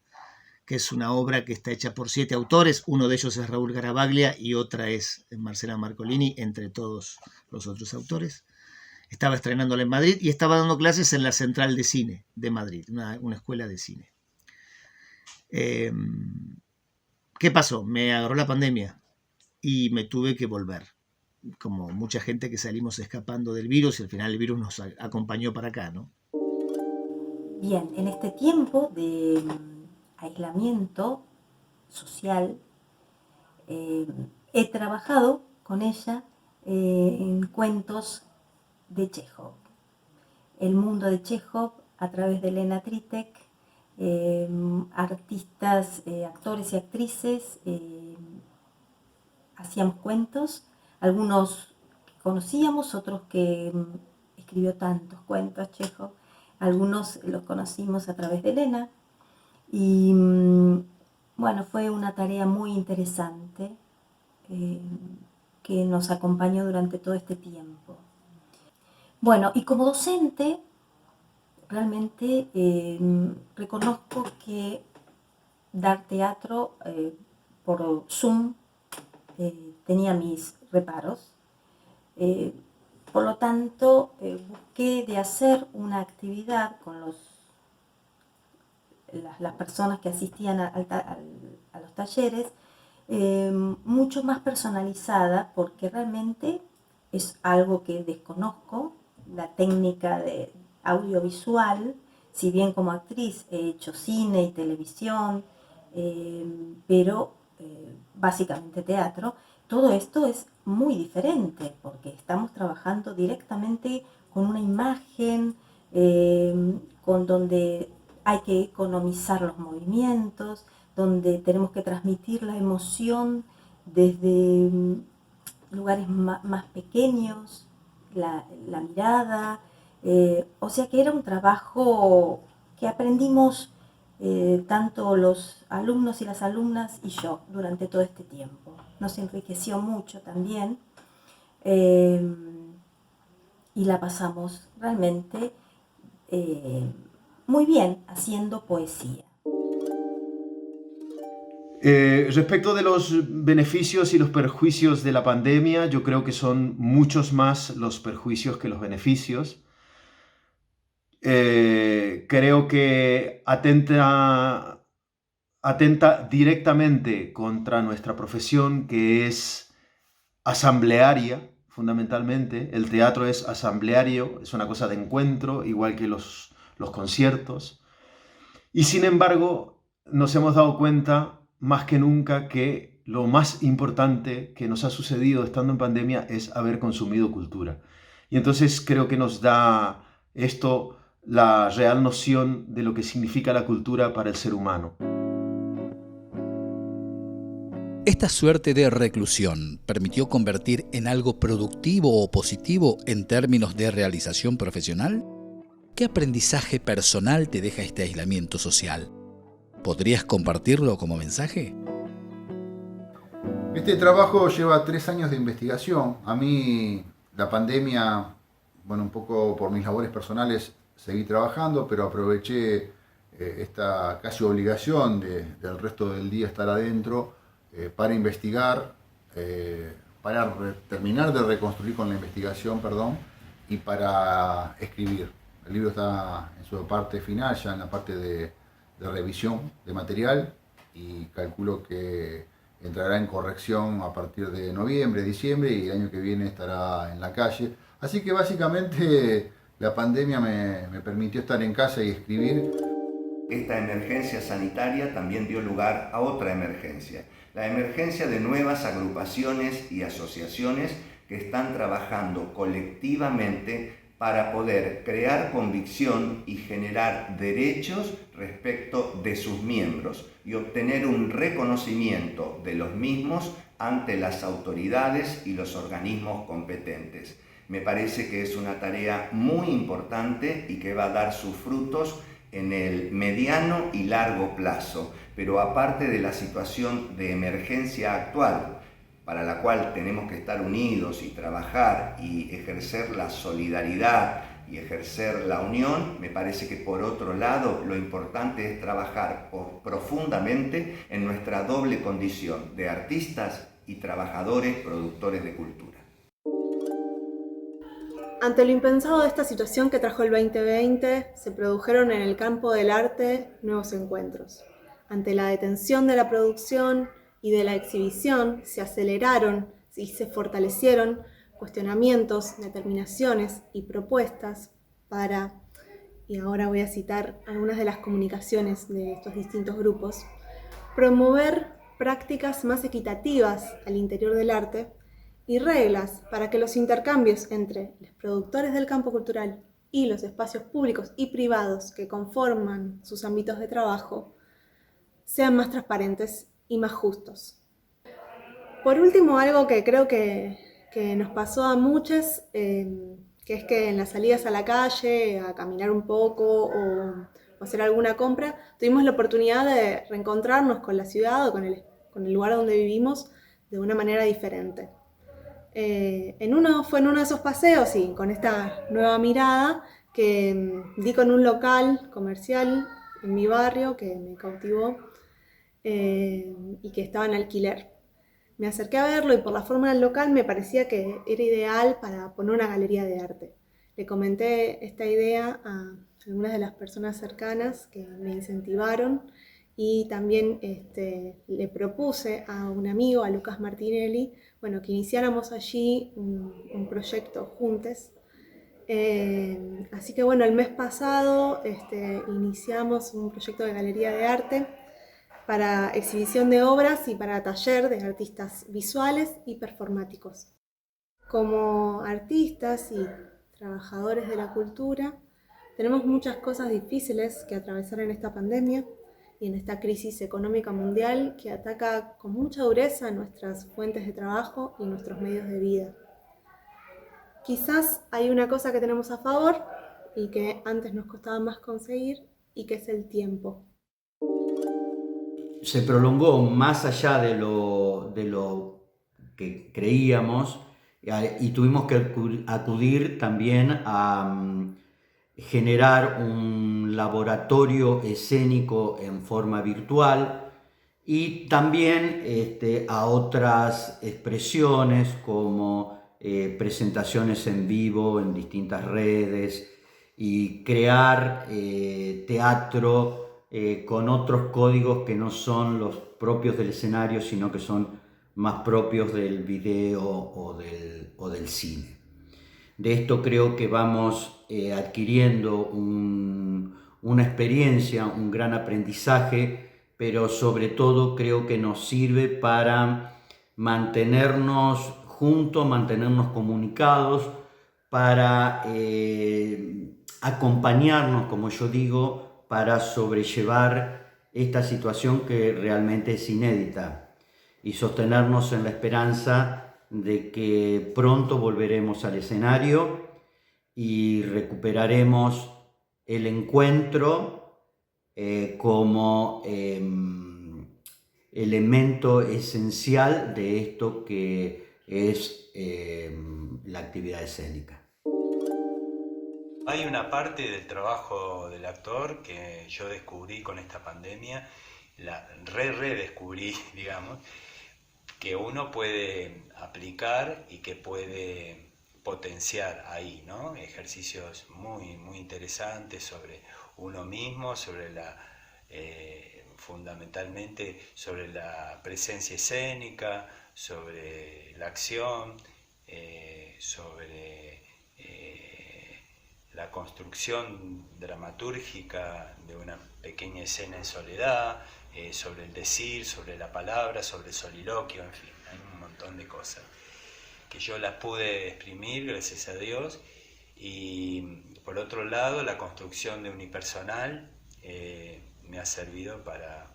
que es una obra que está hecha por 7 autores. Uno de ellos es Raúl Garabaglia y otra es Marcela Marcolini, entre todos los otros autores. Estaba estrenándola en Madrid y estaba dando clases en la Central de Cine de Madrid, una escuela de cine. ¿Qué pasó? Me agarró la pandemia y me tuve que volver. Como mucha gente que salimos escapando del virus y al final el virus nos acompañó para acá, ¿no? Bien, en este tiempo de aislamiento social, he trabajado con ella en cuentos de Chekhov. El mundo de Chekhov a través de Elena Tritek, artistas, actores y actrices hacíamos cuentos, algunos que conocíamos, otros que escribió tantos cuentos Chekhov, algunos los conocimos a través de Elena y bueno, fue una tarea muy interesante que nos acompañó durante todo este tiempo. Bueno, y como docente realmente reconozco que dar teatro por Zoom tenía mis reparos. Por lo tanto, busqué de hacer una actividad con las personas que asistían a los talleres mucho más personalizada, porque realmente es algo que desconozco, la técnica de audiovisual, si bien como actriz he hecho cine y televisión, pero básicamente teatro. Todo esto es muy diferente porque estamos trabajando directamente con una imagen, con donde hay que economizar los movimientos, donde tenemos que transmitir la emoción desde lugares más pequeños, la mirada. O sea que era un trabajo que aprendimos tanto los alumnos y las alumnas y yo durante todo este tiempo. Nos enriqueció mucho también y la pasamos realmente muy bien haciendo poesía. Respecto de los beneficios y los perjuicios de la pandemia, yo creo que son muchos más los perjuicios que los beneficios. Creo que atenta directamente contra nuestra profesión, que es asamblearia, fundamentalmente. El teatro es asambleario, es una cosa de encuentro, igual que los conciertos. Y sin embargo, nos hemos dado cuenta más que nunca que lo más importante que nos ha sucedido estando en pandemia es haber consumido cultura. Y entonces creo que nos da esto la real noción de lo que significa la cultura para el ser humano. ¿Esta suerte de reclusión permitió convertir en algo productivo o positivo en términos de realización profesional? ¿Qué aprendizaje personal te deja este aislamiento social? ¿Podrías compartirlo como mensaje? Este trabajo lleva 3 años de investigación. A mí la pandemia, bueno, un poco por mis labores personales seguí trabajando, pero aproveché esta casi obligación del resto del día estar adentro para investigar, para terminar de reconstruir con la investigación, y para escribir. El libro está en su parte final, ya en la parte de revisión de material, y calculo que entrará en corrección a partir de noviembre, diciembre, y el año que viene estará en la calle. Así que básicamente la pandemia me permitió estar en casa y escribir. Esta emergencia sanitaria también dio lugar a otra emergencia, la emergencia de nuevas agrupaciones y asociaciones que están trabajando colectivamente para poder crear convicción y generar derechos respecto de sus miembros y obtener un reconocimiento de los mismos ante las autoridades y los organismos competentes. Me parece que es una tarea muy importante y que va a dar sus frutos en el mediano y largo plazo, pero aparte de la situación de emergencia actual, para la cual tenemos que estar unidos y trabajar y ejercer la solidaridad y ejercer la unión, me parece que por otro lado lo importante es trabajar profundamente en nuestra doble condición de artistas y trabajadores productores de cultura. Ante lo impensado de esta situación que trajo el 2020, se produjeron en el campo del arte nuevos encuentros. Ante la detención de la producción y de la exhibición, se aceleraron y se fortalecieron cuestionamientos, determinaciones y propuestas para, y ahora voy a citar algunas de las comunicaciones de estos distintos grupos, promover prácticas más equitativas al interior del arte y reglas para que los intercambios entre los productores del campo cultural y los espacios públicos y privados que conforman sus ámbitos de trabajo sean más transparentes y más justos. Por último, algo que creo que nos pasó a muchos, que es que en las salidas a la calle, a caminar un poco o hacer alguna compra, tuvimos la oportunidad de reencontrarnos con la ciudad o con el lugar donde vivimos de una manera diferente. Fue en uno de esos paseos y con esta nueva mirada que di con un local comercial en mi barrio que me cautivó y que estaba en alquiler. Me acerqué a verlo y por la forma del local me parecía que era ideal para poner una galería de arte. Le comenté esta idea a algunas de las personas cercanas que me incentivaron y también le propuse a un amigo, a Lucas Martinelli, que iniciáramos allí un proyecto juntos. Así que el mes pasado iniciamos un proyecto de galería de arte para exhibición de obras y para taller de artistas visuales y performáticos. Como artistas y trabajadores de la cultura, tenemos muchas cosas difíciles que atravesar en esta pandemia y en esta crisis económica mundial que ataca con mucha dureza nuestras fuentes de trabajo y nuestros medios de vida. Quizás hay una cosa que tenemos a favor y que antes nos costaba más conseguir y que es el tiempo. Se prolongó más allá de lo que creíamos y tuvimos que acudir también a generar un laboratorio escénico en forma virtual y también a otras expresiones como presentaciones en vivo en distintas redes y crear teatro con otros códigos que no son los propios del escenario, sino que son más propios del video o del cine. De esto creo que vamos adquiriendo una experiencia, un gran aprendizaje, pero sobre todo creo que nos sirve para mantenernos juntos, mantenernos comunicados, para acompañarnos, como yo digo, para sobrellevar esta situación que realmente es inédita y sostenernos en la esperanza de que pronto volveremos al escenario y recuperaremos el encuentro como elemento esencial de esto que es la actividad escénica. Hay una parte del trabajo del actor que yo descubrí con esta pandemia, la redescubrí, digamos, que uno puede aplicar y que puede potenciar ahí, ¿no? Ejercicios muy, muy interesantes sobre uno mismo, sobre fundamentalmente sobre la presencia escénica, sobre la acción, sobre la construcción dramatúrgica de una pequeña escena en soledad, sobre el decir, sobre la palabra, sobre el soliloquio, en fin, hay un montón de cosas que yo las pude exprimir, gracias a Dios. Y por otro lado, la construcción de unipersonal me ha servido para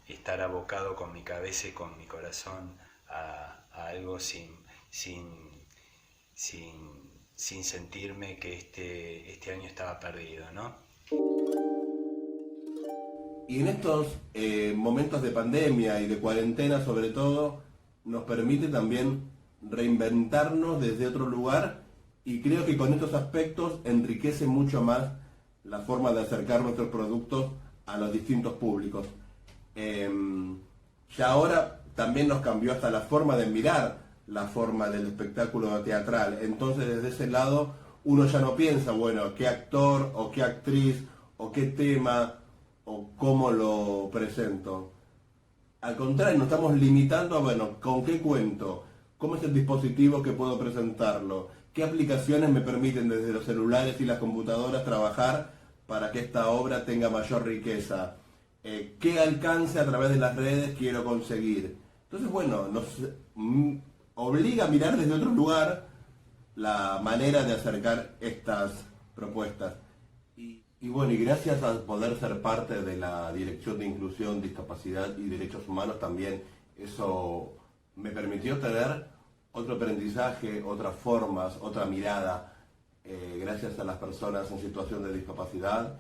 estar abocado con mi cabeza y con mi corazón a algo sin sentirme que este año estaba perdido, ¿no? Y en estos momentos de pandemia y de cuarentena sobre todo, nos permite también reinventarnos desde otro lugar, y creo que con estos aspectos enriquece mucho más la forma de acercar nuestros productos a los distintos públicos. Ya ahora también nos cambió hasta la forma de mirar la forma del espectáculo teatral. Entonces, desde ese lado, uno ya no piensa, bueno, qué actor o qué actriz o qué tema o cómo lo presento. Al contrario, nos estamos limitando a, bueno, ¿con qué cuento? ¿Cómo es el dispositivo que puedo presentarlo? ¿Qué aplicaciones me permiten desde los celulares y las computadoras trabajar para que esta obra tenga mayor riqueza? ¿Qué alcance a través de las redes quiero conseguir? Entonces, bueno, nos obliga a mirar desde otro lugar la manera de acercar estas propuestas. Y bueno, y gracias a poder ser parte de la Dirección de Inclusión, Discapacidad y Derechos Humanos también, eso me permitió tener otro aprendizaje, otras formas, otra mirada, gracias a las personas en situación de discapacidad,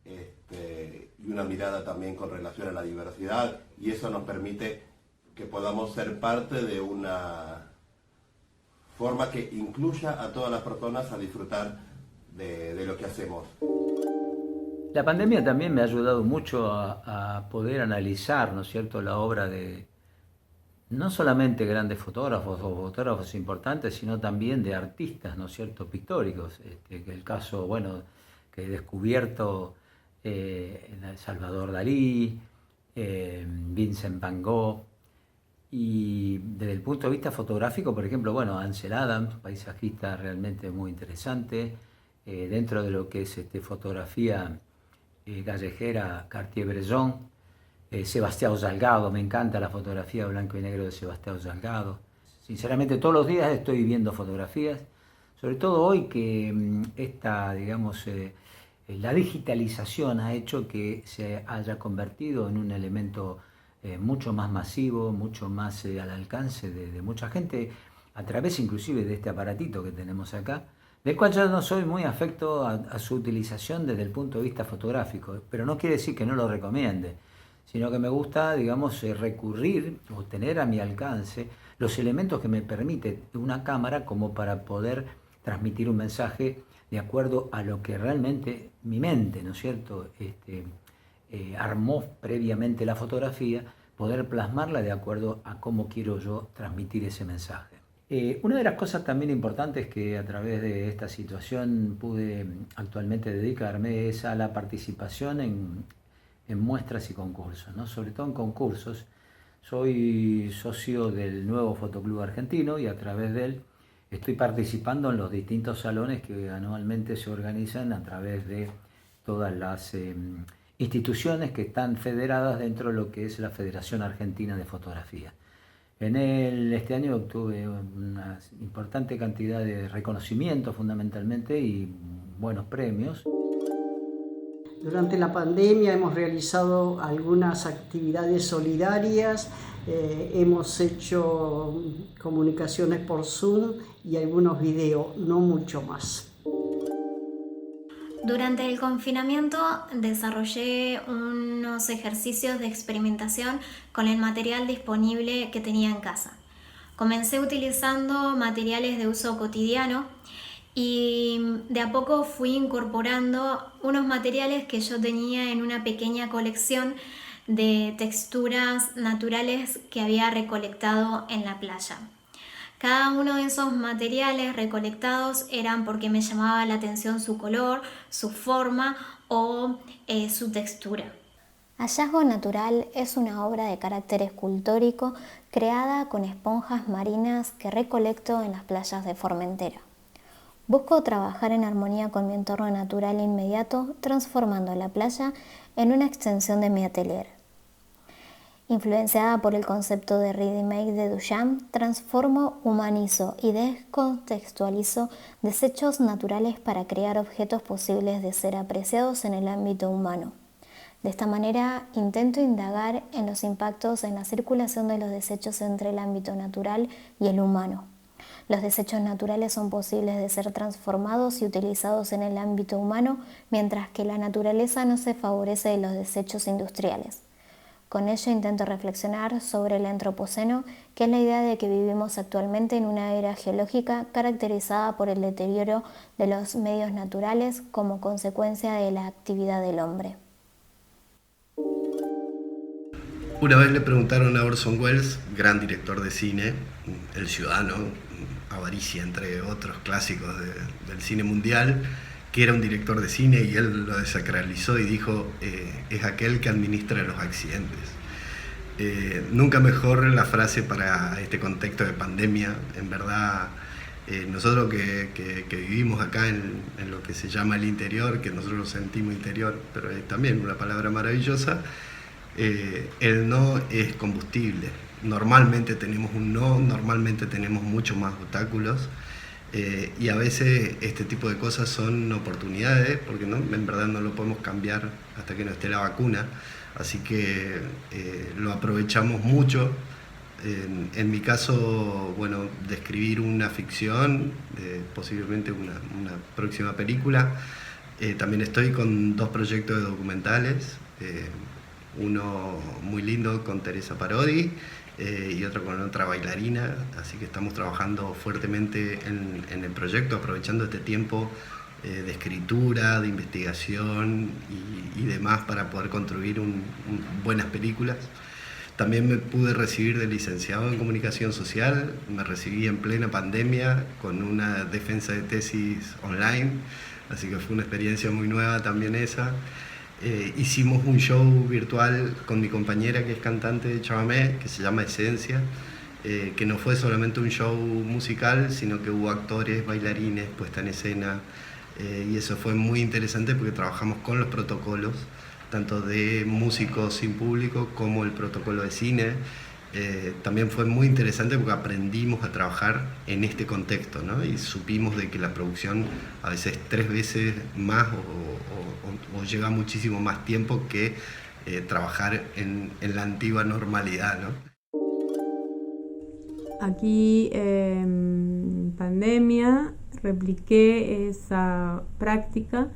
y una mirada también con relación a la diversidad, y eso nos permite que podamos ser parte de una forma que incluya a todas las personas a disfrutar de lo que hacemos. La pandemia también me ha ayudado mucho a poder analizar, ¿no es cierto?, la obra de no solamente grandes fotógrafos o fotógrafos importantes, sino también de artistas, ¿no es cierto?, pictóricos. El caso, bueno, que he descubierto Salvador Dalí, Vincent Van Gogh, y desde el punto de vista fotográfico, por ejemplo, bueno, Ansel Adams, paisajista realmente muy interesante, dentro de lo que es fotografía callejera, Cartier-Bresson, Sebastião Salgado, me encanta la fotografía blanco y negro de Sebastião Salgado. Sinceramente, todos los días estoy viendo fotografías, sobre todo hoy que esta, digamos, la digitalización ha hecho que se haya convertido en un elemento mucho más masivo, mucho más al alcance de mucha gente, a través inclusive de este aparatito que tenemos acá, del cual yo no soy muy afecto a su utilización desde el punto de vista fotográfico, pero no quiere decir que no lo recomiende, sino que me gusta, digamos, recurrir o tener a mi alcance los elementos que me permite una cámara como para poder transmitir un mensaje de acuerdo a lo que realmente mi mente, ¿no es cierto?, armó previamente la fotografía, poder plasmarla de acuerdo a cómo quiero yo transmitir ese mensaje. Una de las cosas también importantes que a través de esta situación pude actualmente dedicarme es a la participación en muestras y concursos, ¿no? Sobre todo en concursos. Soy socio del nuevo Fotoclub Argentino y a través de él estoy participando en los distintos salones que anualmente se organizan a través de todas las instituciones que están federadas dentro de lo que es la Federación Argentina de Fotografía. Este año obtuve una importante cantidad de reconocimientos fundamentalmente y buenos premios. Durante la pandemia hemos realizado algunas actividades solidarias, hemos hecho comunicaciones por Zoom y algunos videos, no mucho más. Durante el confinamiento desarrollé unos ejercicios de experimentación con el material disponible que tenía en casa. Comencé utilizando materiales de uso cotidiano y de a poco fui incorporando unos materiales que yo tenía en una pequeña colección de texturas naturales que había recolectado en la playa. Cada uno de esos materiales recolectados eran porque me llamaba la atención su color, su forma o su textura. Hallazgo Natural es una obra de carácter escultórico creada con esponjas marinas que recolecto en las playas de Formentera. Busco trabajar en armonía con mi entorno natural inmediato, transformando la playa en una extensión de mi atelier. Influenciada por el concepto de Ready Make de Duchamp, transformo, humanizo y descontextualizo desechos naturales para crear objetos posibles de ser apreciados en el ámbito humano. De esta manera, intento indagar en los impactos en la circulación de los desechos entre el ámbito natural y el humano. Los desechos naturales son posibles de ser transformados y utilizados en el ámbito humano, mientras que la naturaleza no se favorece de los desechos industriales. Con ello intento reflexionar sobre el antropoceno, que es la idea de que vivimos actualmente en una era geológica caracterizada por el deterioro de los medios naturales como consecuencia de la actividad del hombre. Una vez le preguntaron a Orson Welles, gran director de cine, El Ciudadano, Avaricia, entre otros clásicos del cine mundial, que era un director de cine, y él lo desacralizó y dijo, es aquel que administra los accidentes. Nunca mejor la frase para este contexto de pandemia. En verdad, nosotros que vivimos acá en lo que se llama el interior, que nosotros lo sentimos interior, pero es también una palabra maravillosa, el no es combustible. Normalmente tenemos un no, normalmente tenemos muchos más obstáculos. Y a veces este tipo de cosas son oportunidades, porque ¿no? En verdad no lo podemos cambiar hasta que no esté la vacuna, así que lo aprovechamos mucho. En mi caso, bueno, de escribir una ficción, posiblemente una próxima película. También estoy con 2 proyectos de documentales, uno muy lindo con Teresa Parodi, y otro con otra bailarina, así que estamos trabajando fuertemente en el proyecto, aprovechando este tiempo de escritura, de investigación y demás para poder construir buenas películas. También me pude recibir de licenciado en comunicación social, me recibí en plena pandemia con una defensa de tesis online, así que fue una experiencia muy nueva también esa. Hicimos un show virtual con mi compañera que es cantante de chamamé, que se llama Esencia, que no fue solamente un show musical, sino que hubo actores, bailarines, puesta en escena, y eso fue muy interesante porque trabajamos con los protocolos, tanto de músicos sin público como el protocolo de cine. También fue muy interesante porque aprendimos a trabajar en este contexto, ¿no? Y supimos de que la producción a veces 3 veces más o lleva muchísimo más tiempo que trabajar en la antigua normalidad, ¿no? Aquí en pandemia repliqué esa práctica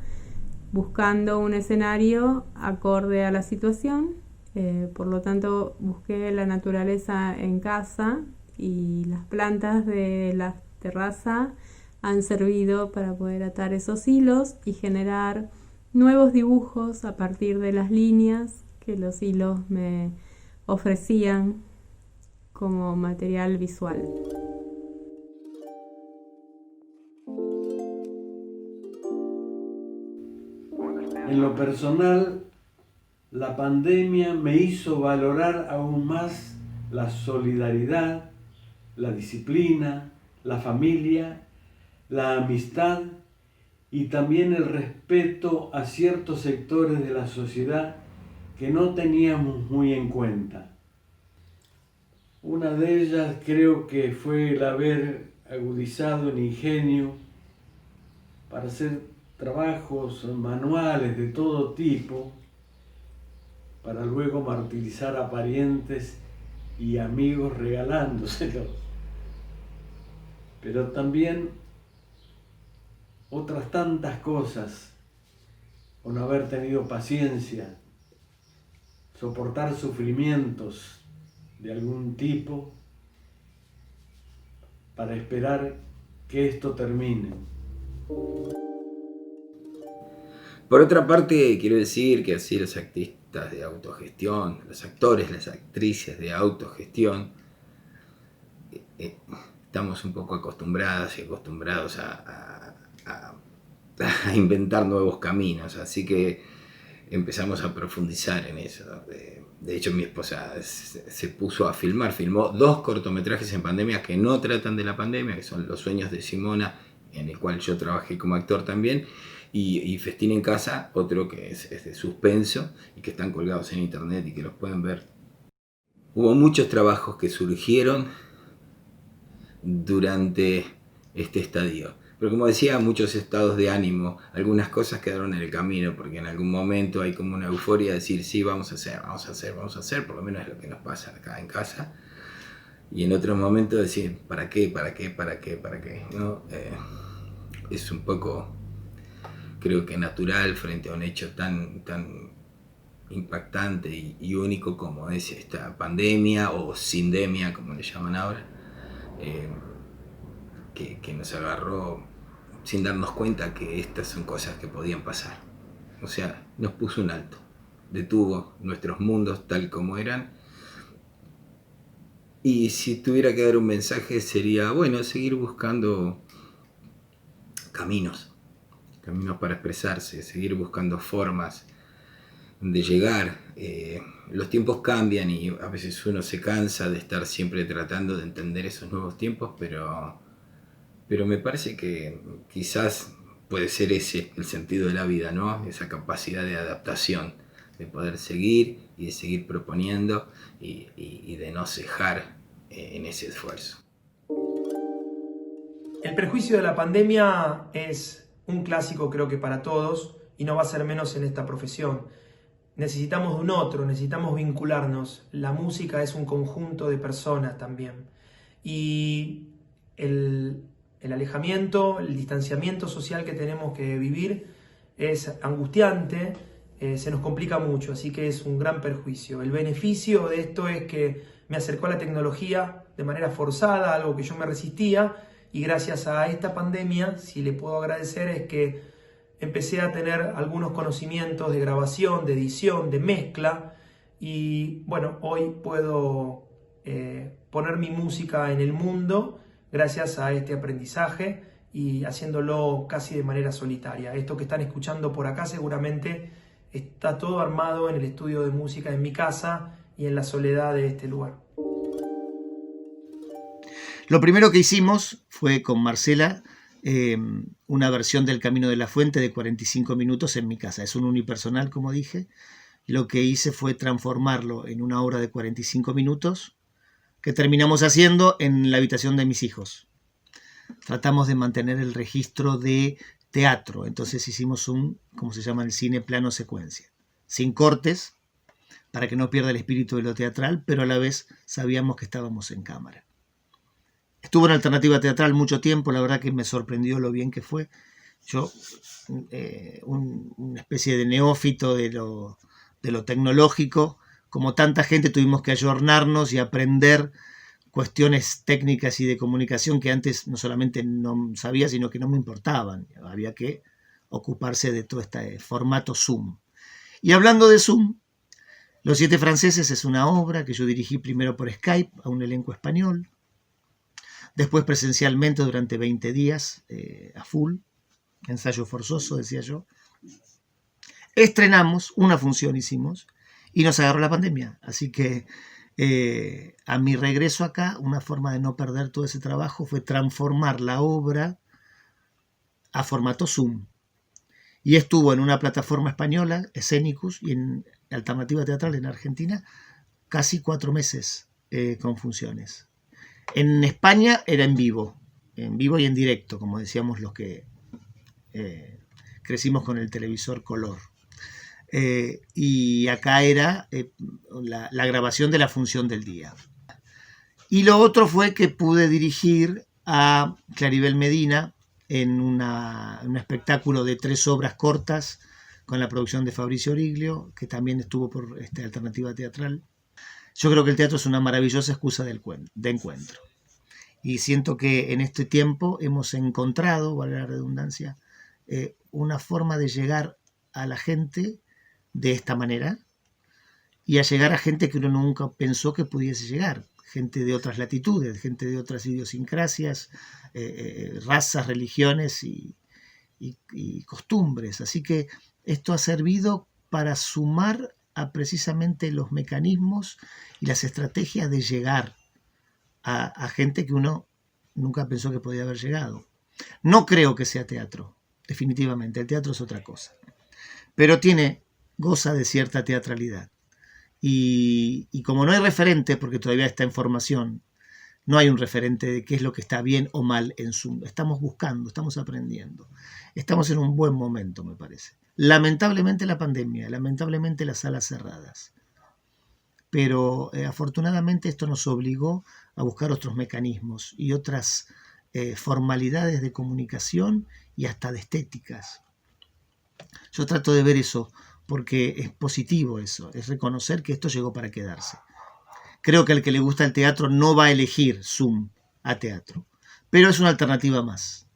buscando un escenario acorde a la situación. Por lo tanto, busqué la naturaleza en casa y las plantas de la terraza han servido para poder atar esos hilos y generar nuevos dibujos a partir de las líneas que los hilos me ofrecían como material visual. En lo personal, la pandemia me hizo valorar aún más la solidaridad, la disciplina, la familia, la amistad y también el respeto a ciertos sectores de la sociedad que no teníamos muy en cuenta. Una de ellas creo que fue el haber agudizado el ingenio para hacer trabajos manuales de todo tipo, para luego martirizar a parientes y amigos regalándoselos. Pero también otras tantas cosas, con haber tenido paciencia, soportar sufrimientos de algún tipo para esperar que esto termine. Por otra parte, quiero decir que así los artistas de autogestión, los actores, las actrices de autogestión, estamos un poco acostumbradas y acostumbrados a inventar nuevos caminos, así que empezamos a profundizar en eso. De hecho, mi esposa se puso a filmar, filmó 2 cortometrajes en pandemia que no tratan de la pandemia, que son Los sueños de Simona, en el cual yo trabajé como actor también, y Festín en casa, otro que es de suspenso y que están colgados en internet y que los pueden ver. Hubo muchos trabajos que surgieron durante este estadio. Pero como decía, muchos estados de ánimo, algunas cosas quedaron en el camino, porque en algún momento hay como una euforia de decir, sí, vamos a hacer, por lo menos es lo que nos pasa acá en casa. Y en otros momentos decir, ¿para qué? ¿No? Es un poco, creo que natural frente a un hecho tan impactante y único como es esta pandemia o sindemia, como le llaman ahora, que nos agarró sin darnos cuenta que estas son cosas que podían pasar. O sea, nos puso un alto, detuvo nuestros mundos tal como eran. Y si tuviera que dar un mensaje sería, bueno, seguir buscando caminos para expresarse, seguir buscando formas de llegar. Los tiempos cambian y a veces uno se cansa de estar siempre tratando de entender esos nuevos tiempos, pero me parece que quizás puede ser ese el sentido de la vida, ¿no? Esa capacidad de adaptación, de poder seguir y de seguir proponiendo y de no cejar en ese esfuerzo. El perjuicio de la pandemia es un clásico, creo que para todos, y no va a ser menos en esta profesión. Necesitamos de un otro, necesitamos vincularnos. La música es un conjunto de personas también. Y el alejamiento, el distanciamiento social que tenemos que vivir es angustiante, se nos complica mucho, así que es un gran perjuicio. El beneficio de esto es que me acercó a la tecnología de manera forzada, algo que yo me resistía, y gracias a esta pandemia, si le puedo agradecer, es que empecé a tener algunos conocimientos de grabación, de edición, de mezcla, y bueno, hoy puedo poner mi música en el mundo gracias a este aprendizaje y haciéndolo casi de manera solitaria. Esto que están escuchando por acá seguramente está todo armado en el estudio de música en mi casa y en la soledad de este lugar. Lo primero que hicimos fue con Marcela una versión del Camino de la Fuente de 45 minutos en mi casa. Es un unipersonal, como dije. Lo que hice fue transformarlo en una obra de 45 minutos que terminamos haciendo en la habitación de mis hijos. Tratamos de mantener el registro de teatro, entonces hicimos como se llama en el cine, plano secuencia, sin cortes, para que no pierda el espíritu de lo teatral, pero a la vez sabíamos que estábamos en cámara. Estuve en Alternativa Teatral mucho tiempo, la verdad que me sorprendió lo bien que fue. Yo, una especie de neófito de lo tecnológico, como tanta gente tuvimos que ayornarnos y aprender cuestiones técnicas y de comunicación que antes no solamente no sabía, sino que no me importaban. Había que ocuparse de todo este formato Zoom. Y hablando de Zoom, Los 7 franceses es una obra que yo dirigí primero por Skype a un elenco español, después presencialmente durante 20 días a full, ensayo forzoso, decía yo. Estrenamos, una función hicimos, y nos agarró la pandemia. Así que a mi regreso acá, una forma de no perder todo ese trabajo fue transformar la obra a formato Zoom. Y estuvo en una plataforma española, Escenicus, y en Alternativa Teatral en Argentina, casi 4 meses con funciones. En España era en vivo y en directo, como decíamos los que crecimos con el televisor color. Y acá era la grabación de la función del día. Y lo otro fue que pude dirigir a Claribel Medina en un espectáculo de 3 obras cortas con la producción de Fabricio Origlio, que también estuvo por Alternativa Teatral. Yo creo que el teatro es una maravillosa excusa de encuentro. Y siento que en este tiempo hemos encontrado, vale la redundancia, una forma de llegar a la gente de esta manera y a llegar a gente que uno nunca pensó que pudiese llegar. Gente de otras latitudes, gente de otras idiosincrasias, razas, religiones y costumbres. Así que esto ha servido para sumar a precisamente los mecanismos y las estrategias de llegar a gente que uno nunca pensó que podía haber llegado. No creo que sea teatro, definitivamente. El teatro es otra cosa. Pero goza de cierta teatralidad. Y como no hay referente, porque todavía está en formación, no hay un referente de qué es lo que está bien o mal en Zoom. Estamos buscando, estamos aprendiendo. Estamos en un buen momento, me parece. Lamentablemente la pandemia, lamentablemente las salas cerradas. Pero afortunadamente esto nos obligó a buscar otros mecanismos y otras formalidades de comunicación y hasta de estéticas. Yo trato de ver eso porque es positivo eso, es reconocer que esto llegó para quedarse. Creo que al que le gusta el teatro no va a elegir Zoom a teatro, pero es una alternativa más.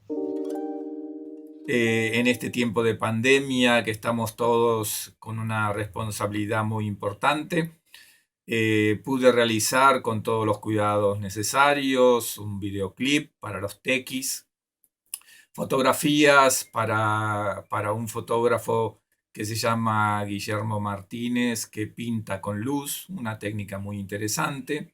En este tiempo de pandemia, que estamos todos con una responsabilidad muy importante, pude realizar con todos los cuidados necesarios un videoclip para los tequis, fotografías para un fotógrafo que se llama Guillermo Martínez, que pinta con luz, una técnica muy interesante.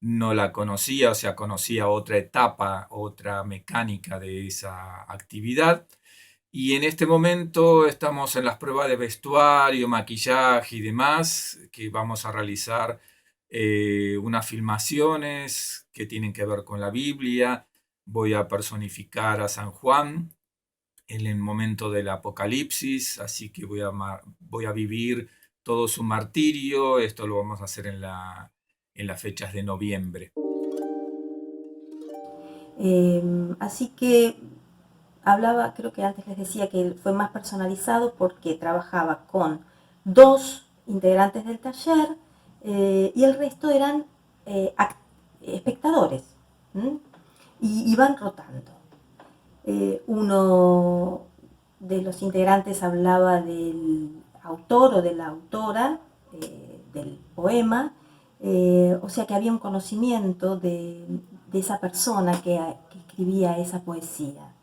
No la conocía, o sea, conocía otra etapa, otra mecánica de esa actividad. Y en este momento estamos en las pruebas de vestuario, maquillaje y demás, que vamos a realizar unas filmaciones que tienen que ver con la Biblia. Voy a personificar a San Juan en el momento del Apocalipsis, así que voy a vivir todo su martirio. Esto lo vamos a hacer en las fechas de noviembre. Así que hablaba, creo que antes les decía que fue más personalizado porque trabajaba con 2 integrantes del taller y el resto eran espectadores, y iban rotando. Uno de los integrantes hablaba del autor o de la autora del poema, o sea que había un conocimiento de esa persona que escribía esa poesía.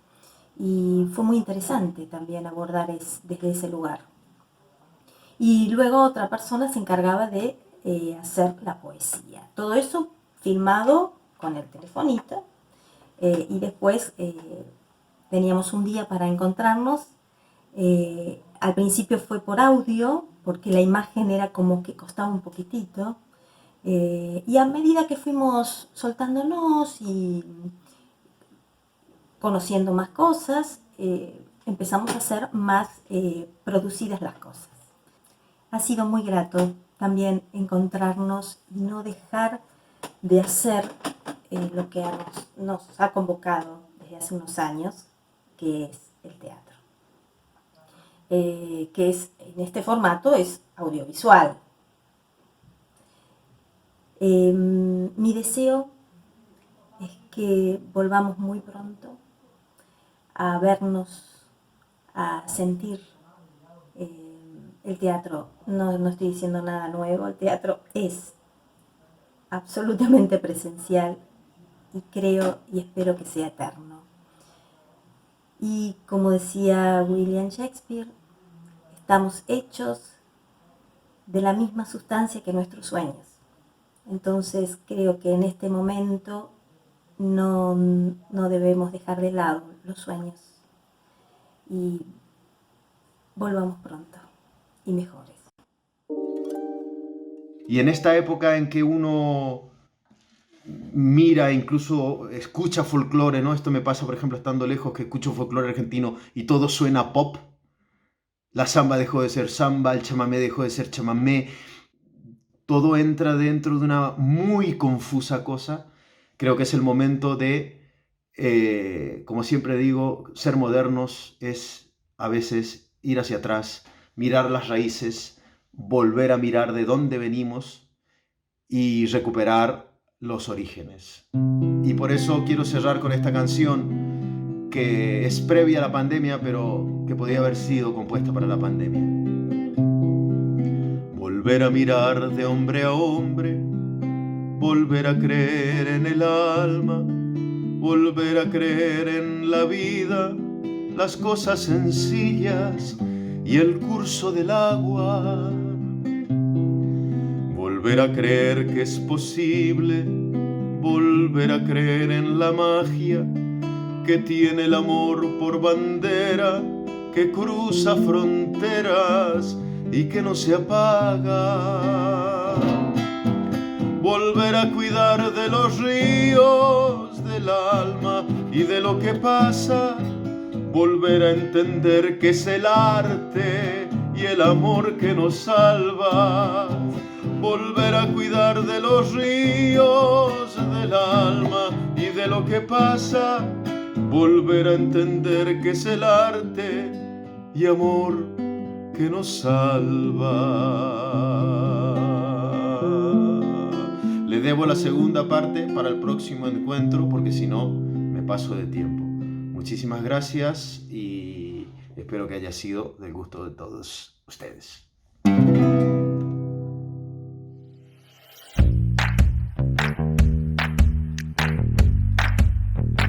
Y fue muy interesante también abordar desde ese lugar. Y luego otra persona se encargaba de hacer la poesía. Todo eso filmado con el telefonito, y después teníamos un día para encontrarnos. Al principio fue por audio, porque la imagen era como que costaba un poquitito. Y a medida que fuimos soltándonos y conociendo más cosas, empezamos a hacer más producidas las cosas. Ha sido muy grato también encontrarnos y no dejar de hacer lo que nos ha convocado desde hace unos años, que es el teatro. Que es, en este formato es audiovisual. Mi deseo es que volvamos muy pronto a vernos, a sentir el teatro. No estoy diciendo nada nuevo, el teatro es absolutamente presencial y creo y espero que sea eterno. Y como decía William Shakespeare, estamos hechos de la misma sustancia que nuestros sueños. Entonces creo que en este momento no debemos dejar de lado los sueños y volvamos pronto y mejores. Y en esta época en que uno mira, incluso escucha folclore, ¿no? Esto me pasa, por ejemplo, estando lejos, que escucho folclore argentino y todo suena pop. La samba dejó de ser samba, el chamamé dejó de ser chamamé. Todo entra dentro de una muy confusa cosa. Creo que es el momento de, como siempre digo, ser modernos es a veces ir hacia atrás, mirar las raíces, volver a mirar de dónde venimos y recuperar los orígenes. Y por eso quiero cerrar con esta canción que es previa a la pandemia, pero que podía haber sido compuesta para la pandemia. Volver a mirar de hombre a hombre, volver a creer en el alma, volver a creer en la vida, las cosas sencillas y el curso del agua. Volver a creer que es posible, volver a creer en la magia que tiene el amor por bandera, que cruza fronteras y que no se apaga. Volver a cuidar de los ríos, del alma y de lo que pasa. Volver a entender que es el arte y el amor que nos salva. Volver a cuidar de los ríos, del alma y de lo que pasa. Volver a entender que es el arte y amor que nos salva. Le debo la segunda parte para el próximo encuentro porque si no me paso de tiempo. Muchísimas gracias y espero que haya sido del gusto de todos ustedes.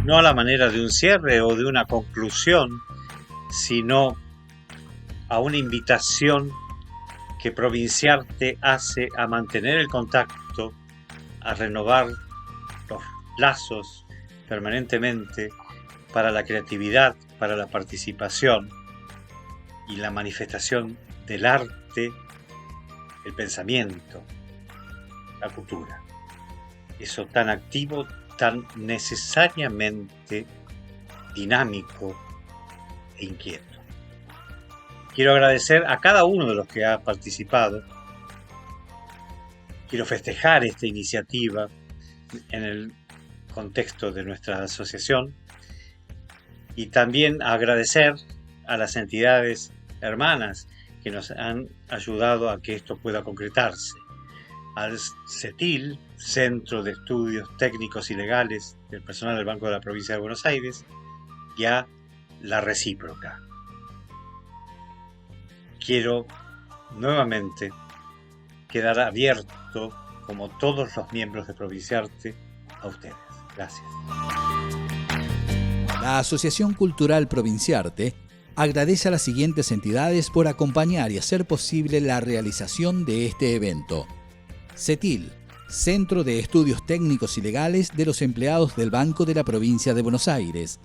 No a la manera de un cierre o de una conclusión, sino a una invitación que Provinciarte hace a mantener el contacto, a renovar los lazos permanentemente para la creatividad, para la participación y la manifestación del arte, el pensamiento, la cultura. Eso tan activo, tan necesariamente dinámico e inquieto. Quiero agradecer a cada uno de los que ha participado. Quiero festejar esta iniciativa en el contexto de nuestra asociación y también agradecer a las entidades hermanas que nos han ayudado a que esto pueda concretarse. Al CETIL, Centro de Estudios Técnicos y Legales del Personal del Banco de la Provincia de Buenos Aires, y a La Recíproca. Quiero nuevamente quedar abierto, como todos los miembros de Provinciarte, a ustedes. Gracias. La Asociación Cultural Provinciarte agradece a las siguientes entidades por acompañar y hacer posible la realización de este evento. CETIL, Centro de Estudios Técnicos y Legales de los Empleados del Banco de la Provincia de Buenos Aires.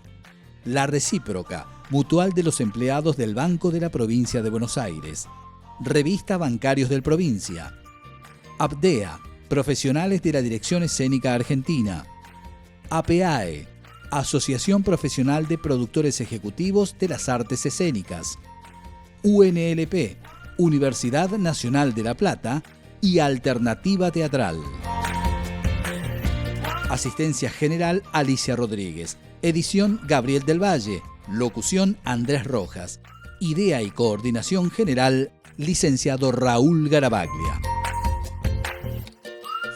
La Recíproca, Mutual de los Empleados del Banco de la Provincia de Buenos Aires. Revista Bancarios del Provincia. APDEA, Profesionales de la Dirección Escénica Argentina. APAE, Asociación Profesional de Productores Ejecutivos de las Artes Escénicas. UNLP, Universidad Nacional de La Plata y Alternativa Teatral. Asistencia General Alicia Rodríguez. Edición Gabriel del Valle. Locución Andrés Rojas. Idea y coordinación general licenciado Raúl Garabaglia.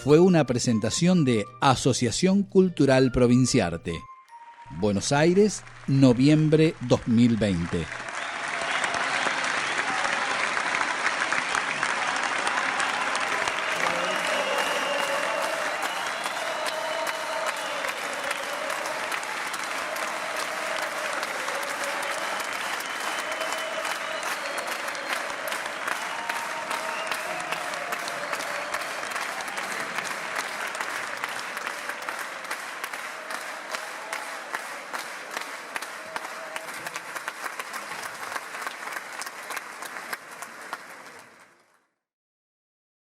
Fue una presentación de Asociación Cultural Provinciarte. Buenos Aires, noviembre 2020.